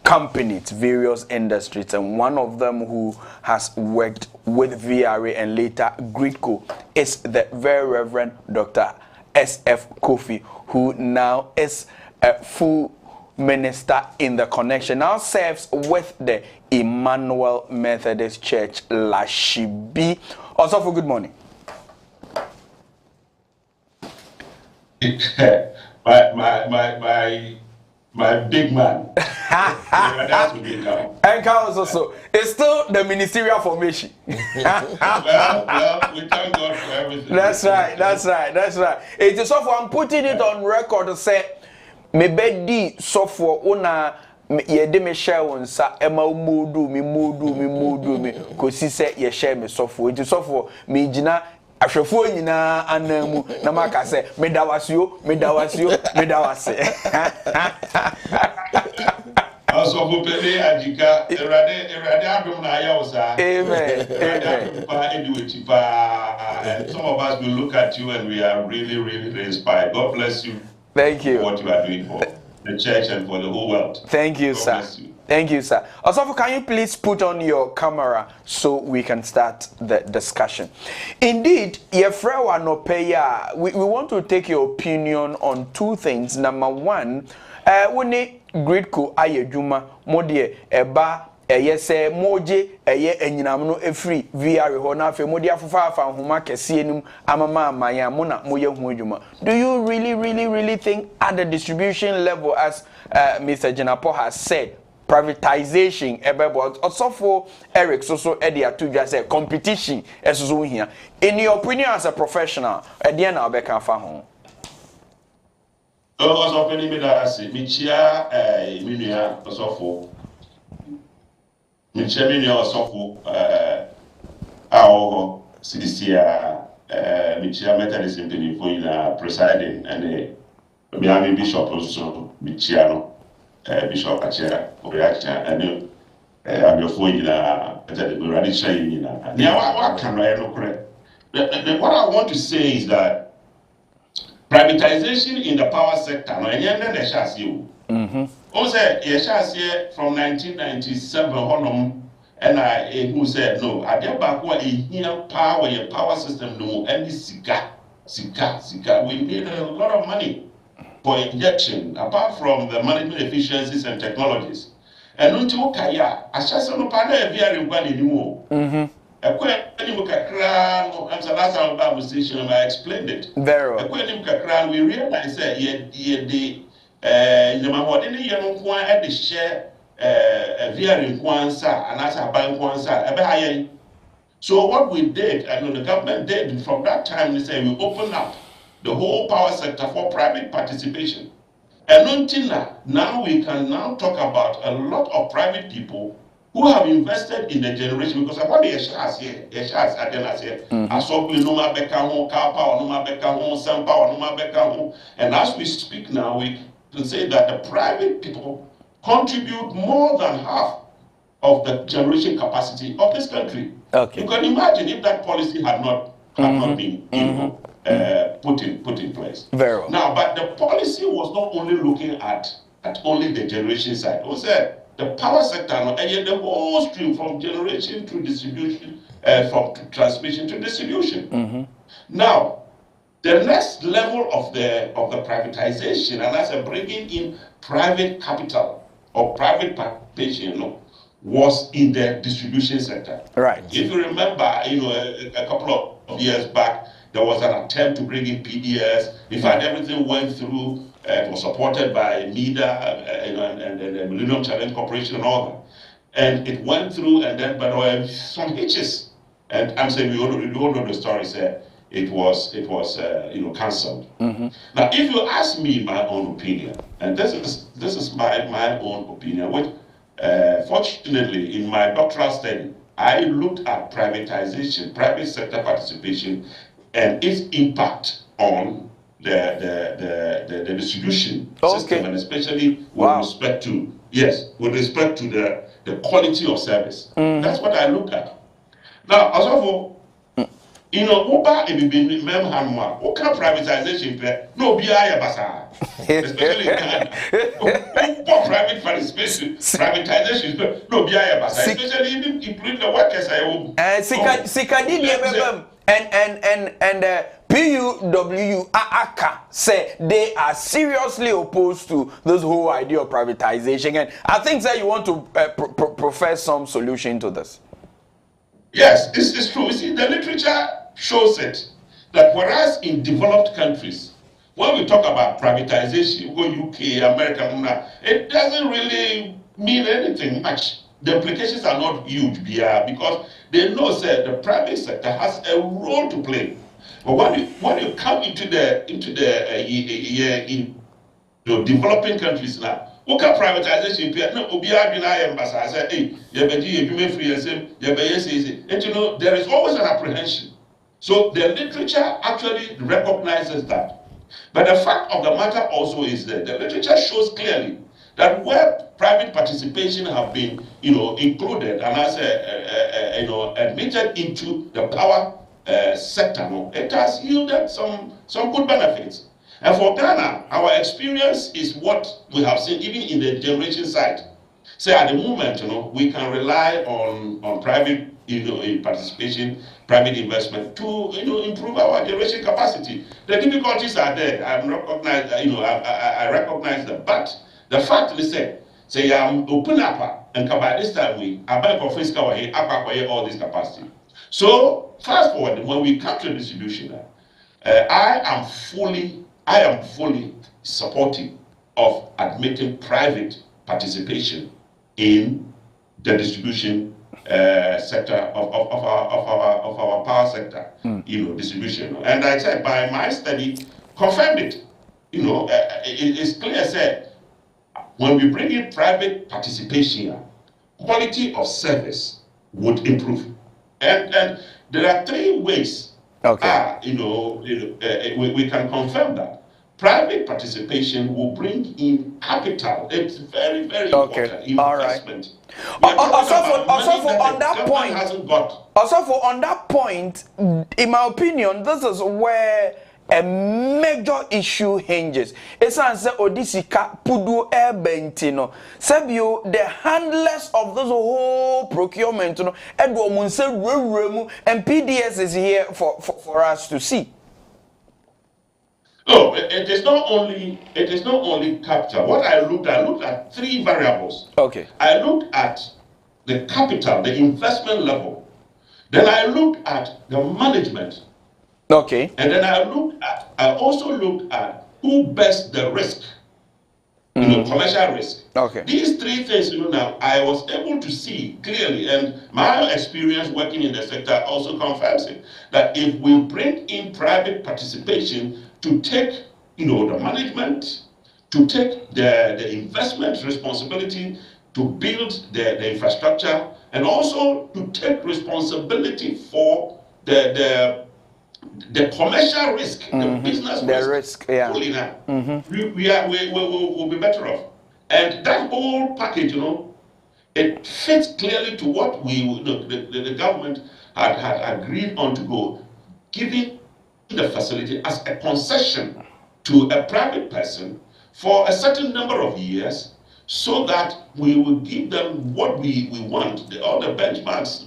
companies, various industries, and one of them who has worked with VRA and later Quarcoo is the Very Reverend Dr. 𝗟𝗏𝗃, who now is a full minister in the connection, now serves with the Emmanuel Methodist Church, 𝗟𝗏𝗃. Also, for good morning. my big man. And also, it's still the ministerial formation. well, we thank God for everything. That's right. It is so for I'm putting it on record to say, me bedi so for una ye de me share on sa ema modu me kosi se ye share me so for. It is so for me jina ahwefo nyina anamu na maka se medawasio Also, we pay Adzika. Erade adum na ya osa. Amen. And some of us will look at you and we are really, really inspired. God bless you. Thank you. For what you are doing for the church and for the whole world. Thank you, God sir. Bless you. Thank you, sir. Also, can you please put on your camera so we can start the discussion? Indeed, we want to take your opinion on two things. Number one, when Quarcoo ayedwuma modie eba eyese moje eye enyinam no efri VR ho na afa modie afa nhoma kese enim amama amaya mo na moye hu adwuma. Do you really think at the distribution level, as Mr. 𝗟𝗏𝗃 has said, privatization about also for Eric so edia to just say competition so here? In your opinion as a professional, edia na obeka fa ho? Also, penny me that I say, Michia, Minia, also for Michemi also our CDC Michia Methodist in presiding and Miami Bishop also Michiano Bishop Achera Oriacha and I'm your phone in a already saying what can I look at? What I want to say is that privatization in the power sector, no, and then they shall see you. Also, you shall see from 1997, and who said no, I get back what here power system no, and this Sika. We need a lot of money for injection, apart from the management efficiencies and technologies. And until Kaya, I shall say no partner very well anymore. I'm the last time I was station, I explained it. Very well. We realized that the Mahodini Yanon at the share via Kwanza and as a bank Kwanza. So what we did, and the government did from that time, they said we opened up the whole power sector for private participation. And until now we can now talk about a lot of private people who have invested in the generation, because of what the shares here, Numa Beka home, car power, Numa Beka home, sun power, Numa Beka home. And as we speak now, we can say that the private people contribute more than half of the generation capacity of this country. Okay. You can imagine if that policy had not been put in place. Very well. Now, but the policy was not only looking at only the generation side. It was the power sector and the whole stream from generation to distribution, from transmission to distribution. Now, the next level of the privatization, and that's bringing in private capital or private participation, was in the distribution sector. Right. If you remember, a couple of years back, there was an attempt to bring in PDS. In fact, everything went through. It was supported by NIDA and the Millennium Challenge Corporation and all that. And it went through, and then, but there were some hitches. And I'm saying we all know the story. It was cancelled. Now, if you ask me my own opinion, and this is my own opinion, which fortunately in my doctoral study, I looked at privatization, private sector participation, and its impact on the distribution system, and especially with respect to the quality of service. That's what I looked at. Now, also Uber been what kind of privatization? No, especially in Ghana. Private participation, privatization, no, especially even including the workers. And PUW ACA say they are seriously opposed to this whole idea of privatization, and I think that you want to profess some solution to this. Yes, this is true. You see, the literature shows it that whereas in developed countries, when we talk about privatization, go UK, America, it doesn't really mean anything much. The implications are not huge because they know that the private sector has a role to play. But when you come into the developing countries now, what kind of privatization? And there is always an apprehension. So the literature actually recognizes that. But the fact of the matter also is that the literature shows clearly that where private participation have been, included and as admitted into the power sector, it has yielded some good benefits. And for Ghana, our experience is what we have seen even in the generation side. Say at the moment, we can rely on private, participation, private investment to, improve our generation capacity. The difficulties are there. I recognize them. But the fact is say I'm open up and by this time we are back for fiscal all this capacity. So fast forward, when we come to distribution, I am fully supportive of admitting private participation in the distribution sector of our power sector, distribution. And I said by my study confirmed it. It's clear said when we bring in private participation, quality of service would improve. And there are 3 ways. Okay. We can confirm that. Private participation will bring in capital. It's very, very important. Investment. Also on that point, hasn't got. Also on that point, in my opinion, this is where a major issue hinges. It's answer Adzika pudu bentino. Sebio the handlers of this whole procurement, Edwo Munse Remu and PDS is here for us to see. No, it is not only capital. What I looked at 3 variables. Okay. I looked at the capital, the investment level. Then I looked at the management. Okay. And then I also looked at who bears the risk. Commercial risk. Okay. These 3 things, now I was able to see clearly, and my experience working in the sector also confirms it, that if we bring in private participation to take, the management, to take the investment responsibility, to build the infrastructure, and also to take responsibility for the commercial risk, the business risk, yeah. We will be better off. And that whole package, it fits clearly to what the government had agreed on to go, giving the facility as a concession to a private person for a certain number of years, so that we will give them what we want, all the benchmarks,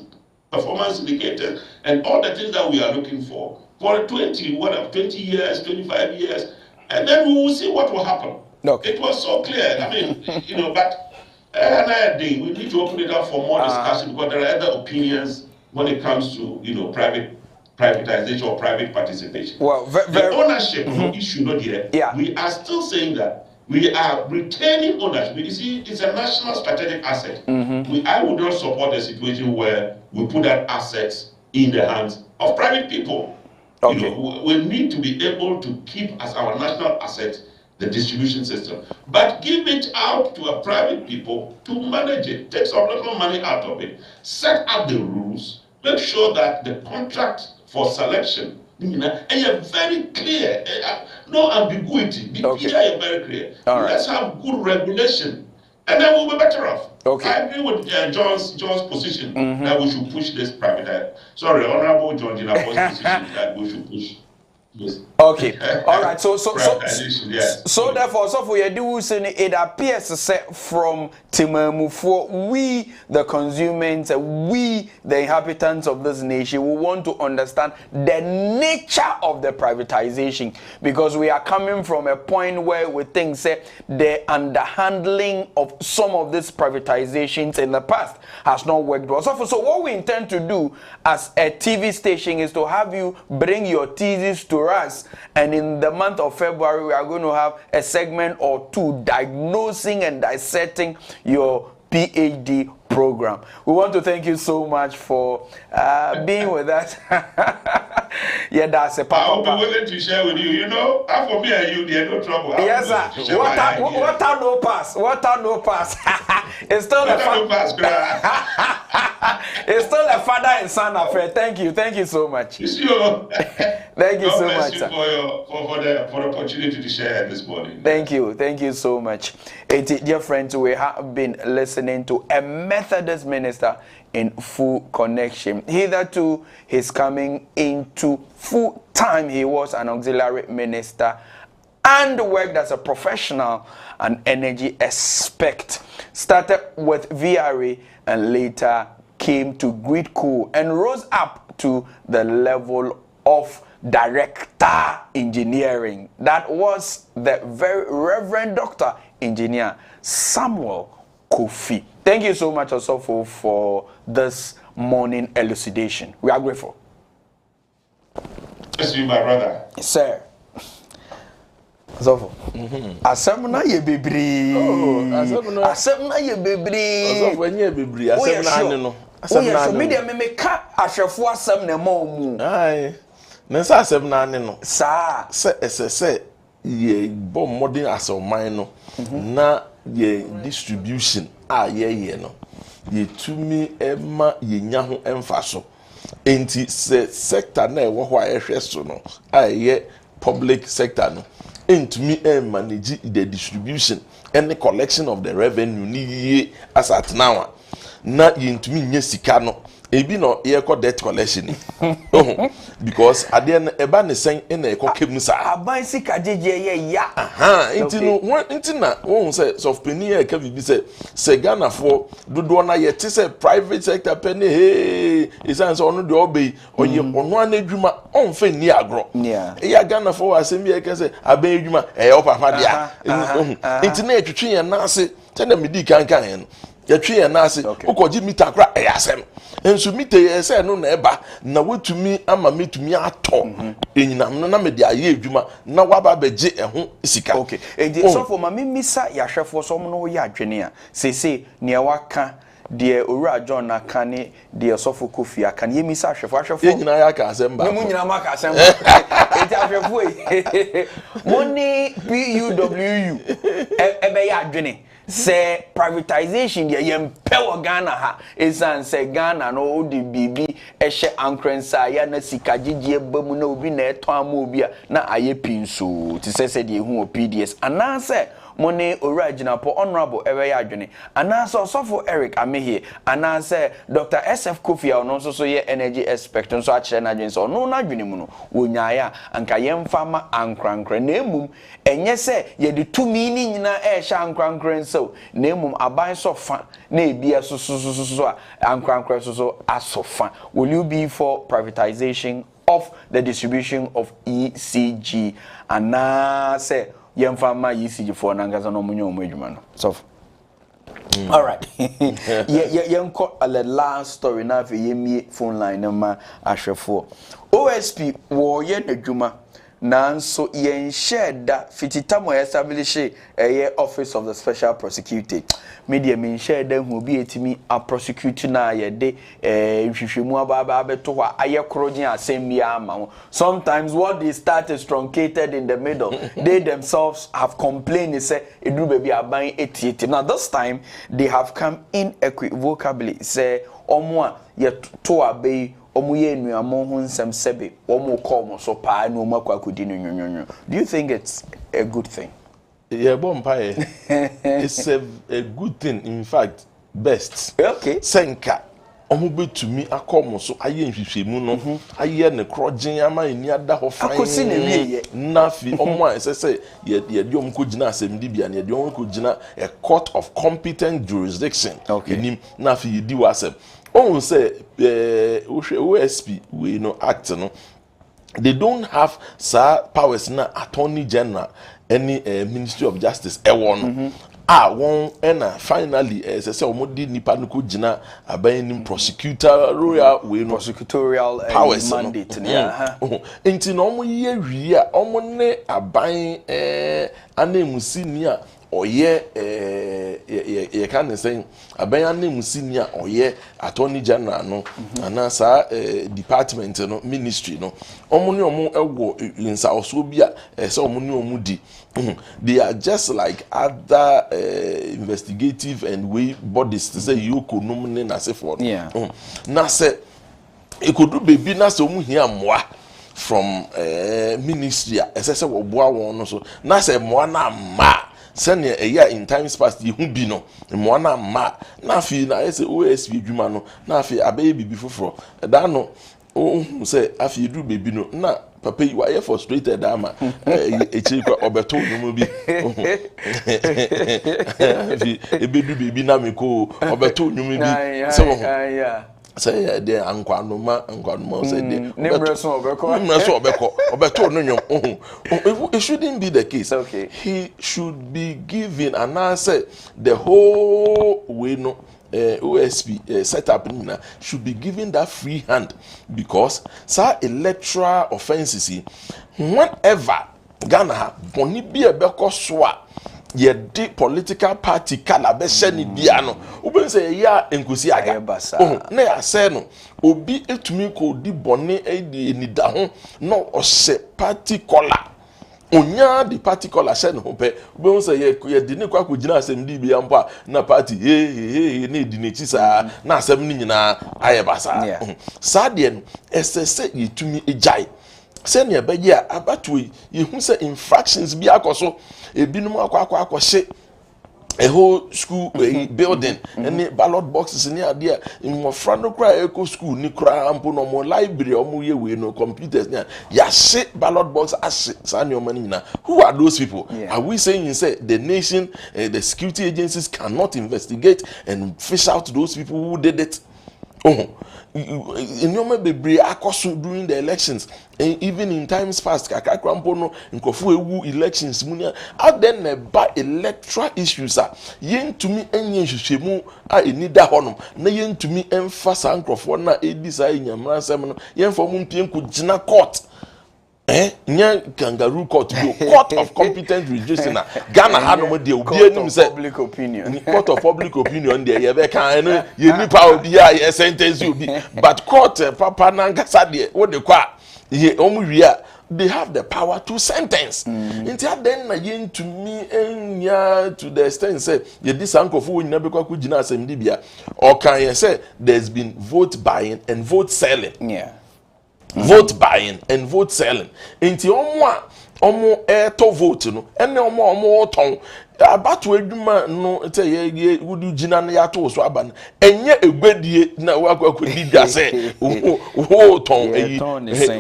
performance indicators, and all the things that we are looking for 20 years, 25 years, and then we will see what will happen. Okay. It was so clear. I mean, but another day we need to open it up for more discussion, because there are other opinions when it comes to privatization or private participation. Well, the ownership issue not here. Yeah. We are still saying that we are retaining ownership. You see, it's a national strategic asset. I would not support a situation where we put that assets in the hands of private people. Okay. We need to be able to keep as our national asset the distribution system, but give it out to a private people to manage it. Take some little money out of it. Set up the rules. Make sure that the contract for selection, and you're very clear, no ambiguity. Okay. You're very clear. Let's have good regulation, and then we'll be better off. Okay. I agree with John's position that we should push this private. Sorry, Honorable John Jinabo's position that we should push. Yes. Okay. All right. So therefore, for your it appears from Timamufo, we the consumers, we the inhabitants of this nation, we want to understand the nature of the privatization, because we are coming from a point where we think the underhandling of some of these privatizations in the past has not worked well. So what we intend to do as a TV station is to have you bring your thesis to us, and in the month of February we are going to have a segment or 2 diagnosing and dissecting your PhD program. We want to thank you so much for being with us. Yeah, that's a papa. I'll be willing to share with you. For me and you, there's no trouble. Yes, sir. Water no pass. It's still it's still a father and son affair. Thank you so much. You see, thank you so much, sir. for the opportunity to share this morning. Thank you so much. Dear friends, we have been listening to a Methodist minister in full connection. Hitherto, he's coming into full time. He was an auxiliary minister and worked as a professional and energy expert. Started with VRA and later came to Quarcoo and rose up to the level of director engineering. That was the very Reverend Dr. Engineer Samuel Kofi. Thank you so much, Osofo, for this morning elucidation. We are grateful. Yes, you, my brother. Sir. Osofo. Asemna ye bebre. Asemna ye bebre. Osofo nye bebre. Asemna ane no. Asemna ane. Me de me ka ahwefo asem na ma omu. Ai. Nensa asemna ane no. Sa. Se ye bo modern asoman no. Na ye distribution ye no. yetumi ema yenya ho emfa so enti se sector na ewo ho ahwe so no aye public sector no entumi manage the distribution and the collection of the revenue ni as at now na yentumi nye sika no ebi no ye call debt collection because adien eba ne sen na e kokem sa aban sika jeje ye ya enti no enti na won say soft penny e ka bibi say Ghana for dodo na ye ti say private sector penny hey isan so no de obey oye ono anadwuma on fe ni agro ya Ghana for asem ye ka say aban adwuma e o papa dia enti na etwetwe ye na ase tena medi kankan no yatwe ye na ase ukoji mita kra e asem enso mita ye say no na eba na wetumi ama metumi ato enyinam no na me de aye adwuma na waba beje eho sika okay eje so for ma mimisa yahwefo so mo no ye adwene a sese ne waka de owura John aka ne de sofo kofi aka ne yemisa ahwefo ye nyina ya ka asem ba mo nyina ma ka asem ba eje ahwefo money PUWU ebe ya adwene say privatization de yempewo Ghana ha esan say Ghana no di bibi ehye ankrensa ya na sika gigye bamu na obi na eto ama obi a na aye pinso ti say de hu PDS ananse money original po honorable ewe ya adwene ananse osofo Eric Amehie ananse Dr. SF Kofi a ono so ye energy expert nso a kire na adwene so no na adwene mu no wonyaaya anka yemfa ma ankrankra na emum enye se ye de tumi ni nyina ehye ankrankra so na emum aban so fa na ebia so a ankrankra so asofa. Will you be for privatization of the distribution of ECG and say yemfa ma ECG for nangaza no munyo omedwuma no so all right yenko the last story na fe yemie phone line ma ahwefo OSP wo ye nadwuma nanso yen share da fititamo establish office of the special prosecutor media men share da hu bi etimi a prosecute na ye de hwehwemu aba beto hwa aye krogen asem ama sometimes what they start is truncated in the middle they themselves have complained say edru baby aban etieti now this time they have come inequivocably say omo a ye to abai omuye nuamo hu nsem sebe omo call so pa no makwakodin nyonyonyo. Do you think it's a good thing? Yeah, bompaye. It's a good thing, in fact, best. Okay. Senka omo betumi akomo so aye nhwehwemu no aye ne krogen ama eni ada ho fan akosi na wiye nafi omo a sese ye de omo ko gina asem bia na ye de omo ko gina a court of competent jurisdiction enim nafi yedi wasem on say OSP we no act no they don't have powers na attorney general any ministry of justice one one and finally say omodi nipa no ko gina abanim prosecutorial we no prosecutorial powers mandate enti no omo ye wi a omo ne aban anemusi ni a oye ye can say aban anemusi ni a oye attorney general no anasa department no ministry no omo ne omo ewo insa oso bia say omo ne omo di they are just like other investigative and way bodies to say you could nominate na say for na say e could do baby na say omo hia moa from ministry say wo boa won no so na say moa na ma send a year in times past you be no moa na ma na fi na say OSP adwuma no na fi abaye bibi foforo da no say afi do baby no na papa you are frustrated ama echirikwa obeto nyumu bi ebedu baby na meko obeto nyumu bi say de ankwanuma say de nemreso obeko obeto no nyum it shouldn't be the case. Okay, he should be given and answer the whole way no OSP setup should be given that free hand because sa electoral offenses whenever Ghana boni bi ebeko so a ye di political party kala be hye ni bia no obi say ya enkosi aga na ya say no obi etumi ko di boni e di ni da ho no o hye party color onya the particular share no pe be won say ye di ne kwa ko gina asem di bi ampa na party ne di ne chi sa na asem ni nyina aye basa sa de no esese yetumi ejai se ne be ye abatu ye hu say infractions bi akoso ebinom akwa hye a whole school building and ballot boxes in there in my front no cry eco school ni cry ampo no more library or more we no computers ya shit ballot box as your money now. Who are those people? Are we saying you say the nation the security agencies cannot investigate and fish out those people who did it? In your baby akoso during the elections and even in times past kakakrampo no nkofu ewu elections munia out then ba electoral issues yen to me enye hwehwemu a enida honom na yen to me emphasize nkofo na edisa enyamra nsem no yen fo mu mpie nko gina court nya kangaroo court court of competent register Ghana hanom de obi anim say public opinion court of public opinion there ye be kan no ye nipa obi a ye sentence obi but court papa nankasa de wo de kwa ye omwia they have the power to sentence until then na yen to me enya to the extent say ye disankofo nyina be kwa gina asem di bia or can ye say there's been vote buying and vote selling vote buying and vote selling inti omo to vote no ene omo ton abatu adwuma no te ye wudu gina na ya to so aba enye egwedie na wakwa dida say wo ton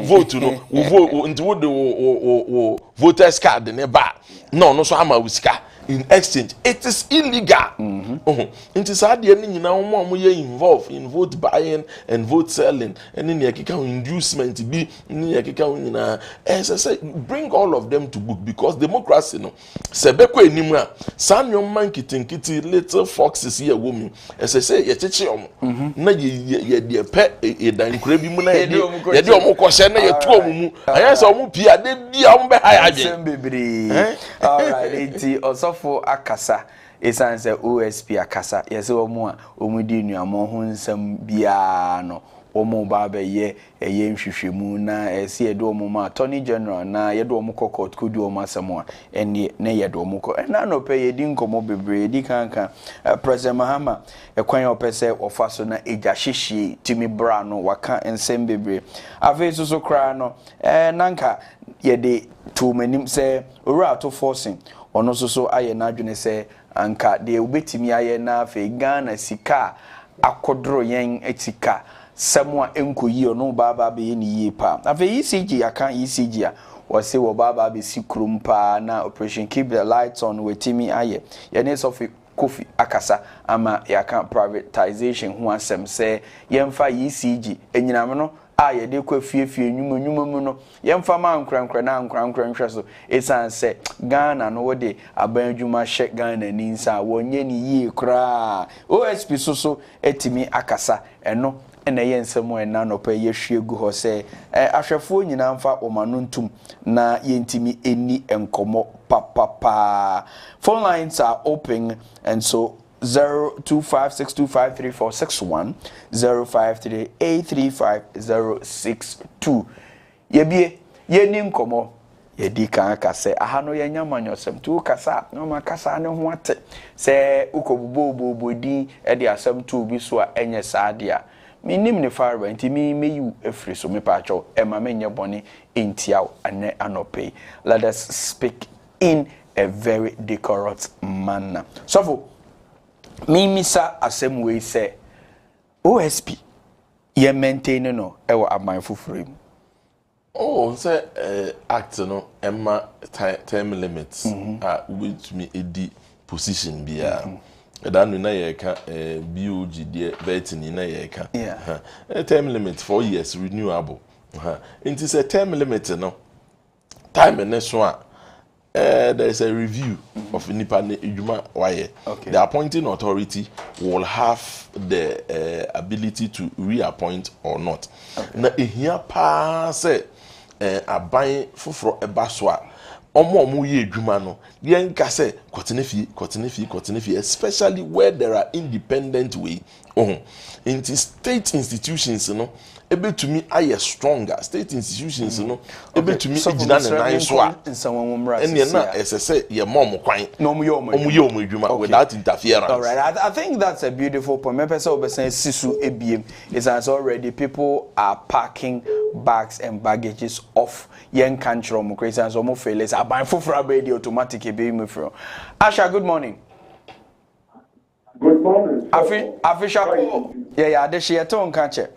vote no wo inti wo voters card ne ba no so ama usika in exchange it is illegal into sad ye nyina omo ye involved in vote buying and vote selling and in yakika inducement be in yakika nyina say bring all of them to book because democracy no sebeko enimu a san your man kitinkiti little foxes here woman say ye cheche omo na ye de pe dan kura bi mu na ye de omo kwose na ye tu omo mu anya say omo pia de bia omo be high agent all right enti for akasa esanse OSP akasa yese omo a omudi nuamo ho nsam bia no omo ba be ye nhwehwemu na ese ye do omo ma attorney general na ye do omo court kodi omo asemo a ene na ye do omo ko na no pe ye di nkomo bebre di kanka president Mahama ekwan opese ofaso na eja hihie timi bra no waka nsem bebre ave so kra no nanka ye de to manim se ora to forcing ono so aye na adwene se anka de obetimi aye na fe Ghana sika akodro yen etika samwa enkoyi ono baba be ye ni yi pa afi ECG aka ECG a wose wo baba be sikrumpa na operation keep the lights on wetimi aye ye ne so fi Kofi akasa ama yaka privatization ho asem se yemfa ECG enyinam no ye de kwa fiefie nwuma mu no yemfa ma nkrankra na nkrankra nhwe so esan se Ghana no wo de aban adwuma hye Ghana ni nsa wonye ni yie kra OSP so etimi akasa eno ena ye nsemo ena no pa ye hwe gu ho se ahwefo nyina mfa omano ntum na yentimi eni enkomo papa phone lines are open and so 0256253461 0538350062 yebie yeni nkomo yedi kan kase aha no yenya manyosem tu kasa no makasa ne ho ate se ukobubobo e de asem tu bi so a enye saadia minim ne farba nti mi meyu efri so me pacho e ma menye bone entiaw ane anope. Let us speak in a very decorous manner. So mimisa asem we say OSP ye maintain no e wa aban fufurem. Oh, say act no emma time limits which me edi position bia that no na ye ka BOG de betting na ye ka term limit 4 years renewable it is a term limit no time ne so a there is a review of Nipa Ejuma Waye. The appointing authority will have the ability to reappoint or not. Na ehia pa se aban foforo eba so a omo ye adwuma no yen ka say kotene especially where there are independent way into state institutions no ebe to me aye stronger state institutions no ebe to me ejina ne nan so a ene na esese ye mom kwan no mu ye omo adwuma without interference. All right, I think that's a beautiful point. Me person obesen sisu ebiem is as already people are packing bags and baggages off yen country omo Christians omo failures aban fofra be the automatic ebe me from. Asha, good morning. Good morning. Afisha, yeah, the share to nka che.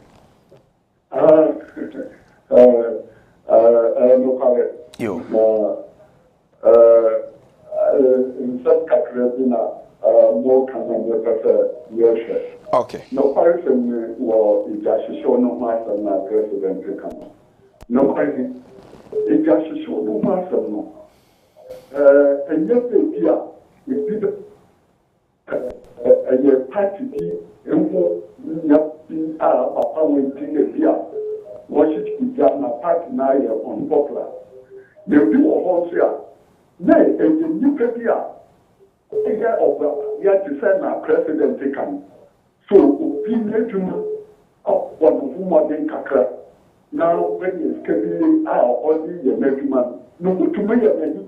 Yo. In some countries, more can okay. No question was it just show no master na president come. No question. It just show no master no. And yet here it did a party and papa went in here. What should be done a party now on popular. They do all here. Nay, and the new here. You have to send a president come. So, opinion of one of whom are then kakra. Now, when you schedule all the American, no good to me a many.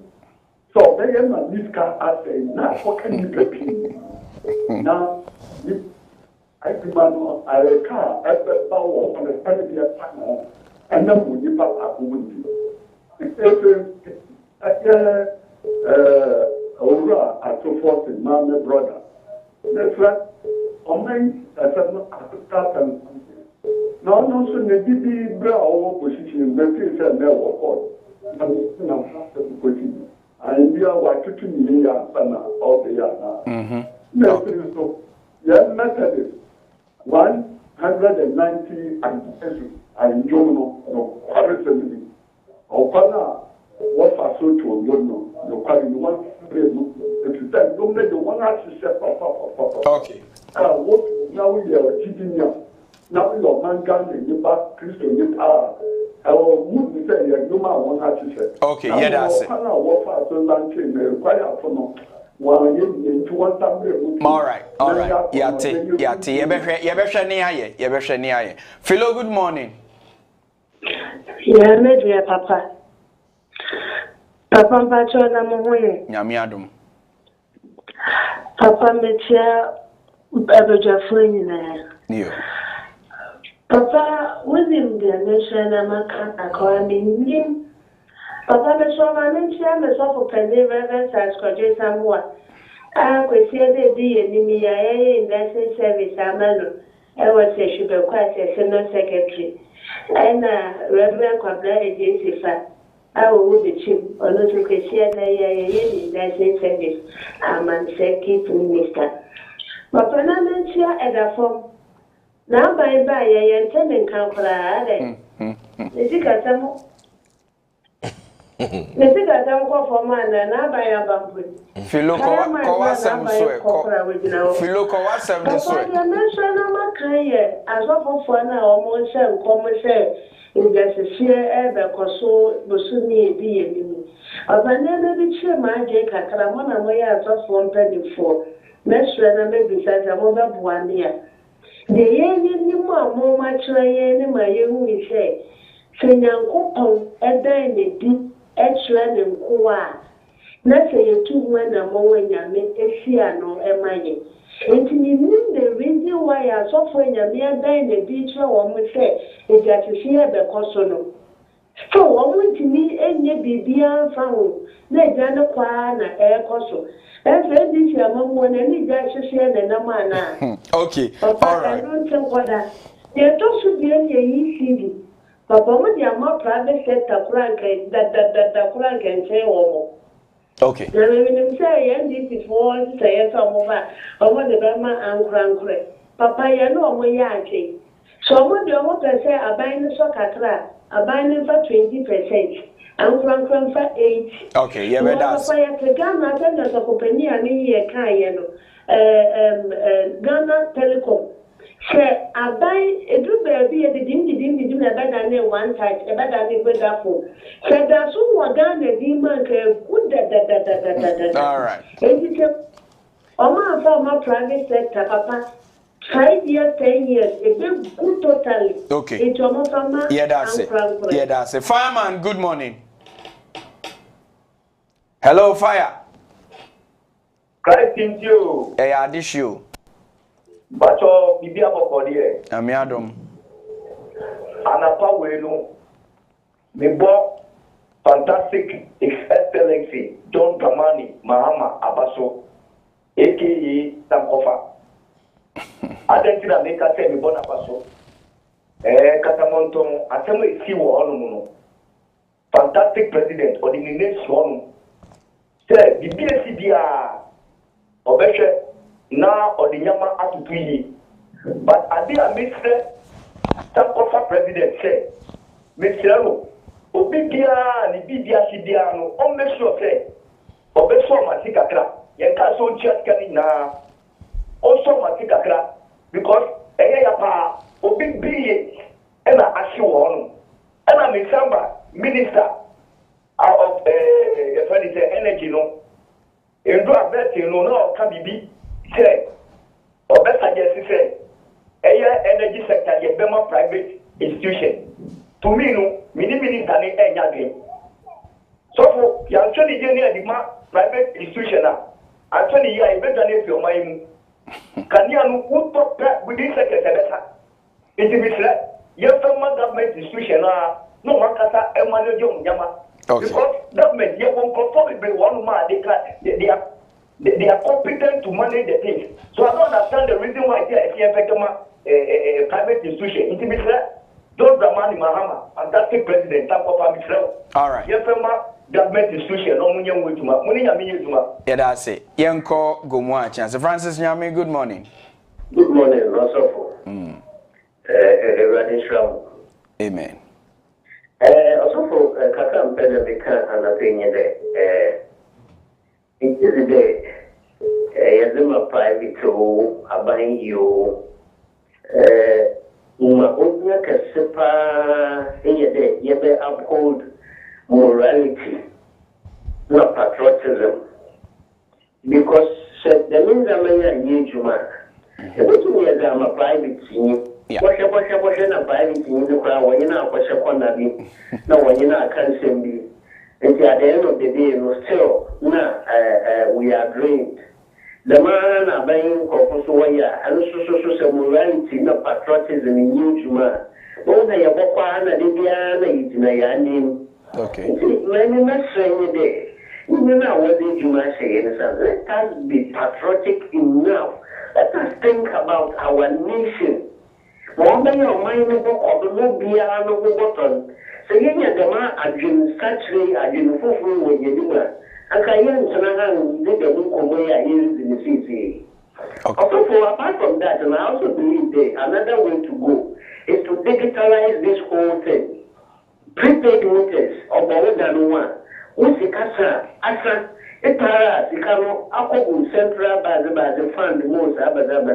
So, they are not this car as a not what can you get? Now, I demand a car at the power on the family partner, and then we give up a wound. Ora atofo se mama brother nefra omen asem atatan no so ne bibi bra owo position be say na wo ko na fast ko ti and bia wa tutu ni ya sana all the ya na so ya method 190 and no quarterly opana what for so to no quality one if that don't make the one actually set okay what now we are keeping now we are man gun in the back Christian with our mood say no man one actually set okay yeah that's it what for so lunch in require for no one into one time all right yate ye behwe ni aye Philo, good morning. Yeah, me dear papa. Papa mpacho na muhuye. Nyame adom. Papa metia abejafu nyina. Niyo. Papa within the nation na makaka kwa mingi. Papa mesho manentia meso for penny reverend as kwaje samwa. Kwesi ede di enimi ya investment service amalo. Ewa se shube kwa se senior secretary. Ena reverend kwabla agency fa. I will be cheap or not to share the service. I'm a second minister. But when I'm in here at a form, now by a tenant can cry. Adzika for man and I buy a bamboo. Philo, Philo, I mentioned my career as of for now almost and common say. In just share ever coso, Bosuni, be a mini. Of another bitch, my Jake, Caramona, my ass of 124. Mestre, and maybe says a mother 1 year. The yen more much yen, my young we say. Senyan Coupon, a dine deep, excellent and coa. Let's say a 2 men a moment, I make a siano, a money. And you mean the reason why I suffer in a mere dine a beach or we say. Is that you hear the cosono. So, one to me, and ye be beyond found. Let Jana Kwana air coso. That's why this year, Mom, when any guy should share the Namana. Okay, all right. I don't think what that. There should be any easy. Papa, when you are more private sector, that Kuran can say or okay. Now, when you say, and this is for say some over the Burma and Crankre. Papa, you know, my yaki. So what do you want to say? A buying soccer, a buying for 20%, and from for 8. Okay, yeah, but that's. Ghana send us a company, I mean, Ghana Telecom. Che abai edu baby e didim na bada na one touch e bada na begafo. Che da so wo ga na di man ke good da. All right. Enti Oma for private sector, Papa. 5 years, 10 years, a big good totally. Okay. Yeah, that's it. Yeah, that's it. Fireman, good morning. Hello, fire. Christ in you. Hey, I dish you. Bacho, Bibia Bokodi. Amiadom. Anapa Wenu. Mibo, fantastic, His Excellency, John Dramani, Mahama Abaso, a.k.a. Sankofa. Adentina make a say, Mibona Abaso. Katamonton, Asemo isi wo hono. Fantastic president, or the next one. Say, Bibia Sibia. Obeshe na odinyama atutuyi but ade a Mr. Sankofa president say Mr. No obibia ni bibia sibia no o make sure say obeso matikakra yenka so chiatkani na also matikakra because ya pa obibiye na ashi wo no na Misamba minister of energy no Endo abeti no ka bibi say obesa je say energy sector ye bema private institution to me no minister ni enya de so for ya actually je ni ma private institution actually ya e beta ni fi o mai mu kania no uto within sector beta it be say ye federal government institution no makata e manage o nyama. Okay. Because government, they won't control it, one man, they are competent to manage the things. So I don't understand the reason why they are affecting a private institution. It is John Dramani Mahama, fantastic president, top of himself. All right. Yes, government institution, no money with you. Yeah, that's it. Yanko Gomwa chance. Francis Nyame, good morning. Good morning, Rosofo. Amen. Also for Kakam Pedamika and opinion there. It is a day. Yazima private to Abang you. Unya Kasipa, Yebe uphold morality, not patriotism. Because the means I may Juma. I'm a private scene. Washa na private in the crowd when you know washa konabi. No when you know can't be. And at the end of the day, no still we are drained. The man are buying Kokosoya and so morality, no patriotism in Nijuma. Both are Bokwa and Libiana is Nayanim. Okay. Many must say a day. You know what did you must say? Let us be patriotic enough. Let us think about our nation. One day your mind will go no beer no button. So you get the man adjun saturday adjun fufu when you do that. And can you answer did the book where I use in the city? Also, apart from that, and I also believe another way to go is to digitalize this whole thing. Prepaid meters or more than one. What's the casa? Ipara sikano ako central baze fund most abaza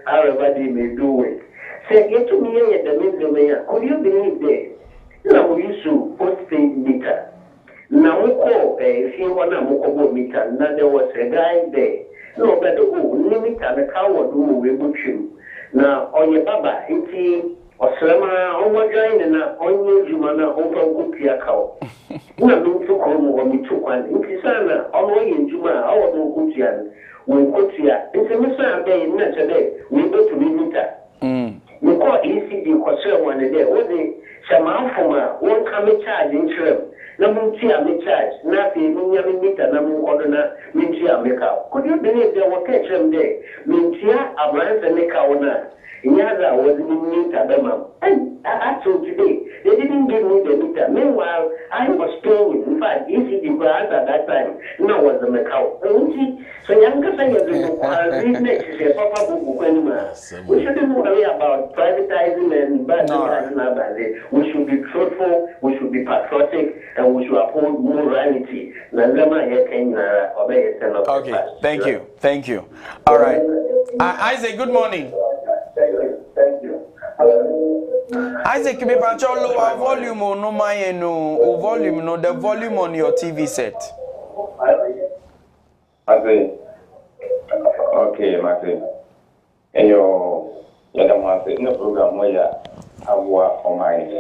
how everybody may do it. Say get to me the middle. Could you believe that? Now we use to postpaid meter. Now we call if you want a meter. Now there was a guy there. No, but the limit and the car would do we book you. Now on your baba, it's Oslama Omajain and on Jumana over Kupiakao. Na mtu komo mitukwan intisana always in Juma our Kutian we Kutia intimisa bay naturally we go to meter. We call ECD question one day what the Shaman Foma won't come charge in trim. Namutia me charge, Nafi Munyami meter Namu Odona Mintia Meka. Could you believe there were catch them there? Mintia Abrams and Meka. Yaza was in meter them. And actually today they didn't give me the meter. Meanwhile, I was paying. In fact, ECD grant at that time. Now was the Macau. So younger saying we shouldn't worry about privatizing and badly. We should be truthful, we should be patriotic, and we should uphold morality. Okay, thank you. All right. Isaac, good morning. Isaac, me pacho lower volume no my no volume no the volume on your TV set. I say, okay, Matthew. And your no program where you have work on mine.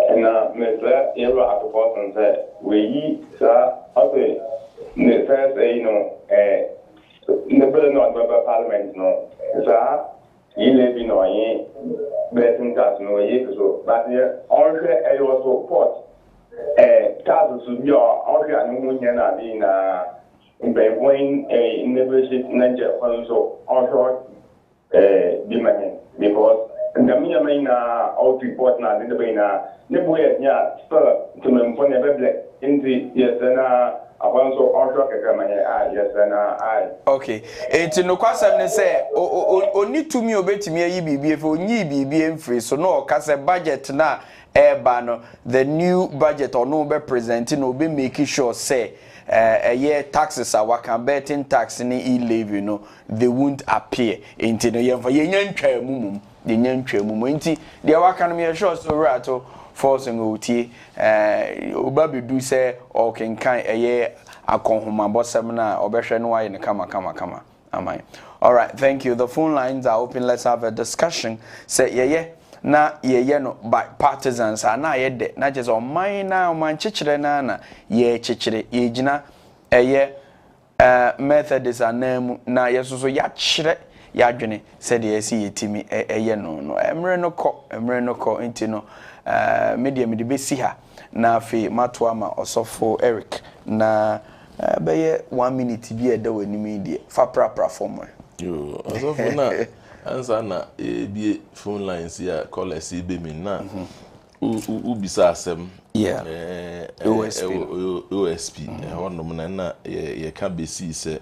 And now, Mr. Yellow Apple Boston said, we sir, okay, the first, the bill not member parliament, no, sir, you live in or blessing tax, no, so, but here, also, I also support, taxes to be all in when a negotiate Niger also demanding because the main out report now in the Bena, Nebuya, spur to me never black in the yes and also yes and I. Okay, it's no question say, only to me obey to me, be for be free, so no, cause a budget now, banner the new budget or no be presenting or be making sure say. A year taxes are working betting tax in e-leave, you know, they won't appear into the year for yen mum, the yen mumunti, the working me a short so rattle, forcing OT, Ubabi do say, or can kind a year, I come home about seminar or better no in the kama. Am I? All right, thank you. The phone lines are open. Let's have a discussion. Say, yeah. Na ye no by partisans na ye de na just on mine na man chichire na ye chichire ye gina eye Methodist anam na ye so ya chire ya dwene said ye see yetimi eye no emre no ko nti no media me de besi ha na afi matoa ma osofo Eric na beye 1 minute bi e da wani media fa pra form yo osofo na answer na be phone lines here callers be me na ubisa asem OSP honom na ye ka besi se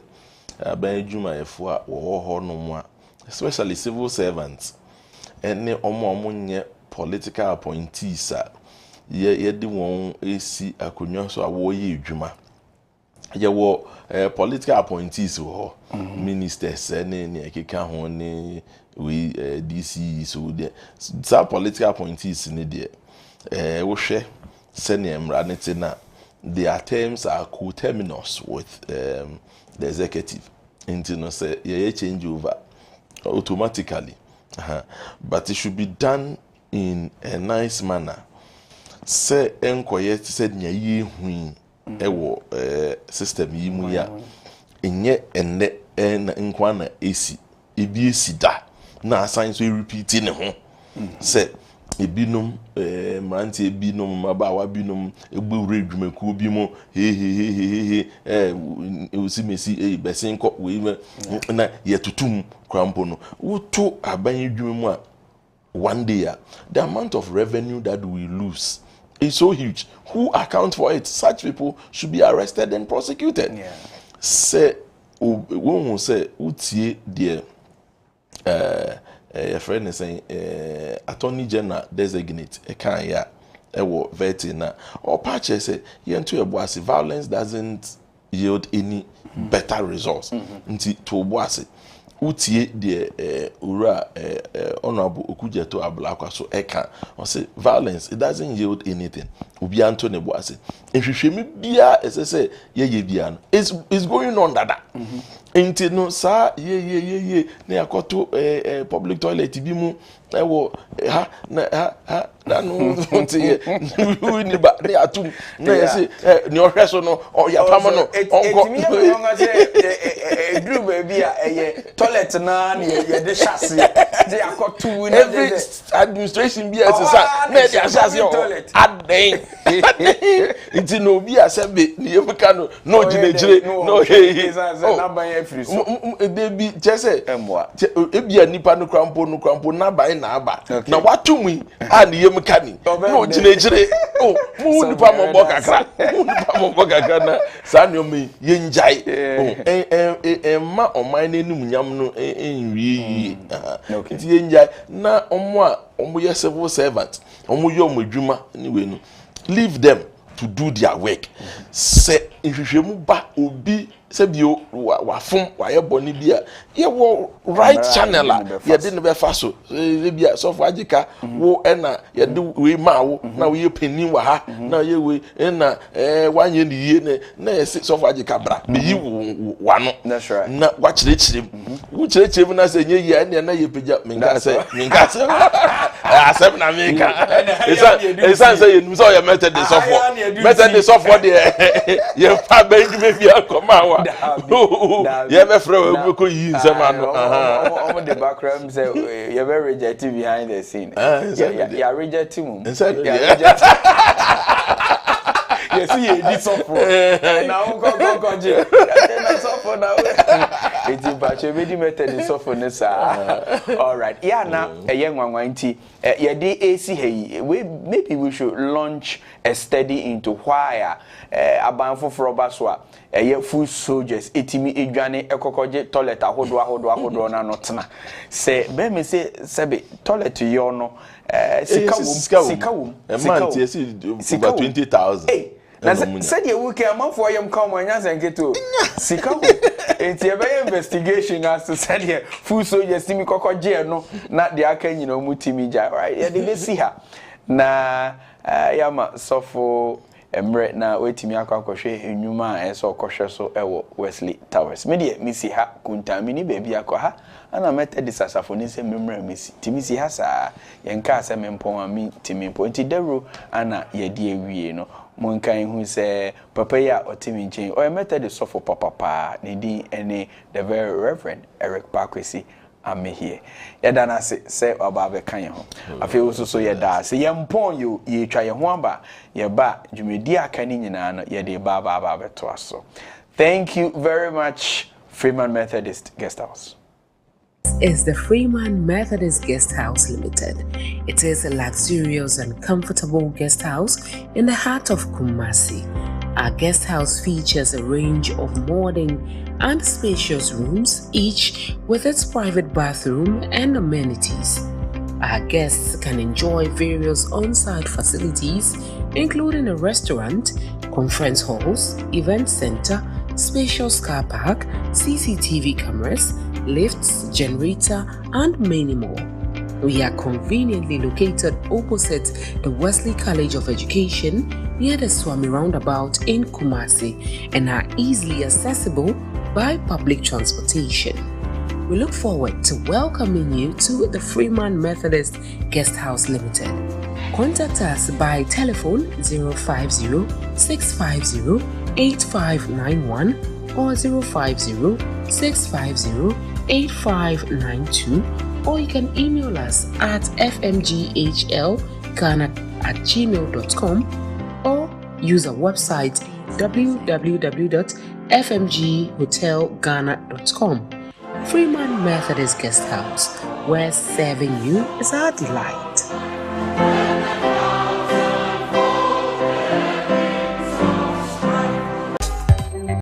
aban adwuma yefo a wo honom a especially civil servants ene omo nye political appointees a ye de won esi akonwa so a wo ye adwuma ye wo political appointees wo ministers ne ekeka ho ne we DC so there some political appointees in there wo hwe senior emranete na their terms are co-terminus with the executive into no say ye change over automatically but it should be done in a nice manner say enkoye said nya ye hu ewo system yi mu ya enye enne nkwa na esi ebi esi da na assign so repeat ne ho say ebinum manti ebinum mabawa binum egbewure dwumaku bi mu he osimesi besin ko we na yetutum krampo no wuto aban dwumamu a one day the amount of revenue that we lose is so huge. Who account for it? Such people should be arrested and prosecuted. Say, when say, utie the a friend is saying, Attorney General designate a can ya, vetina or patches say, to a bossy violence doesn't yield any better results. To bossy. Utie the ura honorable Okujeto Ablakwa so eka or say violence it doesn't yield anything. Ubi Antone Boase. If you show me bia as I say ye biano it's going on that. Inti no sa ye ne akoto public toilet bimu ewo ha na no nti ye ni ba ne atum na ye say ni ohwe so no o ya pam no onko group baby toilet na ye de chassis de akoto ni every administration bi as sa na de chassis o aden inti no bi asebe ni ye meka no ginegire no he na ban free so they be just say ebia nipa no krampo na ban na aba na watumi a ne yem kani no ginegire mu nipa mo bo kakra na sa ne omi ye njai ma oman nenum nyam no enwie ti ye njai na omo ye civil servant omo ye omodwuma anyway no leave them to do their work say ihwehwemu ba obi se bio wa fom wa ye boni bia ye wo right channel a ye de ne be fa so bia so for Adzika wo na ye de we ma wo na we penin wa ha na ye we na wanye ni ye na ye so for Adzika bra be yi wa no that's right na wa chire wo chire na se nye ye na ye peja minga se asem na minga esa say you so ye method the software de ye fa benju be bia koma wa ye be frɛ we ko yi nsɛm ano omo the background say you be rejected behind the scene ya reject him yes he did software now go je na software now it's about you be method the software ne sa all right yeah na eye nwanwan nti ye dey AC hey maybe we should launch a study into why abanfo froba so a full soldiers etimi edwane ekokoje toilet ahodo na no tena se be me se sebe toilet yo no sika wom a month yes over 20,000 na said you week amanfo yam come anya senketo sika wom enti e be investigation as to said here full soldiers timi kokoje no na de aka nyina mu timi ja right ya de be see her na yama sofo emre na wetimi akwakohwe enwuma eso kohwe so ewo Wesley Towers me de misi ha kuntami ni baby akwa ana method sasafoni se memra misi timisi ha sa yenka ase mempon ami timimpo nti dero ana yedi awie no monkan hu se papa ya otimi nchen o method sofo papa ne din ene the very reverend Eric Quarcoo I'm here. Yadana say about the Kanyaho. I feel so yada. Say yampon you ye try your wamba, ye ba, Jumedia Canina, ye de baba to us. So thank you very much, Freeman Methodist Guest House. Is the Freeman Methodist Guest House Limited. It is a luxurious and comfortable guest house in the heart of Kumasi. Our guest house features a range of modern and spacious rooms, each with its private bathroom and amenities. Our guests can enjoy various on-site facilities, including a restaurant, conference halls, event center, spacious car park, CCTV cameras, lifts, generator, and many more. We are conveniently located opposite the Wesley College of Education near the Swami Roundabout in Kumasi and are easily accessible by public transportation. We look forward to welcoming you to the Freeman Methodist Guest House Limited. Contact us by telephone 050-650-8591 or 050-650-8592, or you can email us at fmghlghana@gmail.com or use our website www.fmghlghana.com. Freeman Methodist Guest House, where serving you is our delight.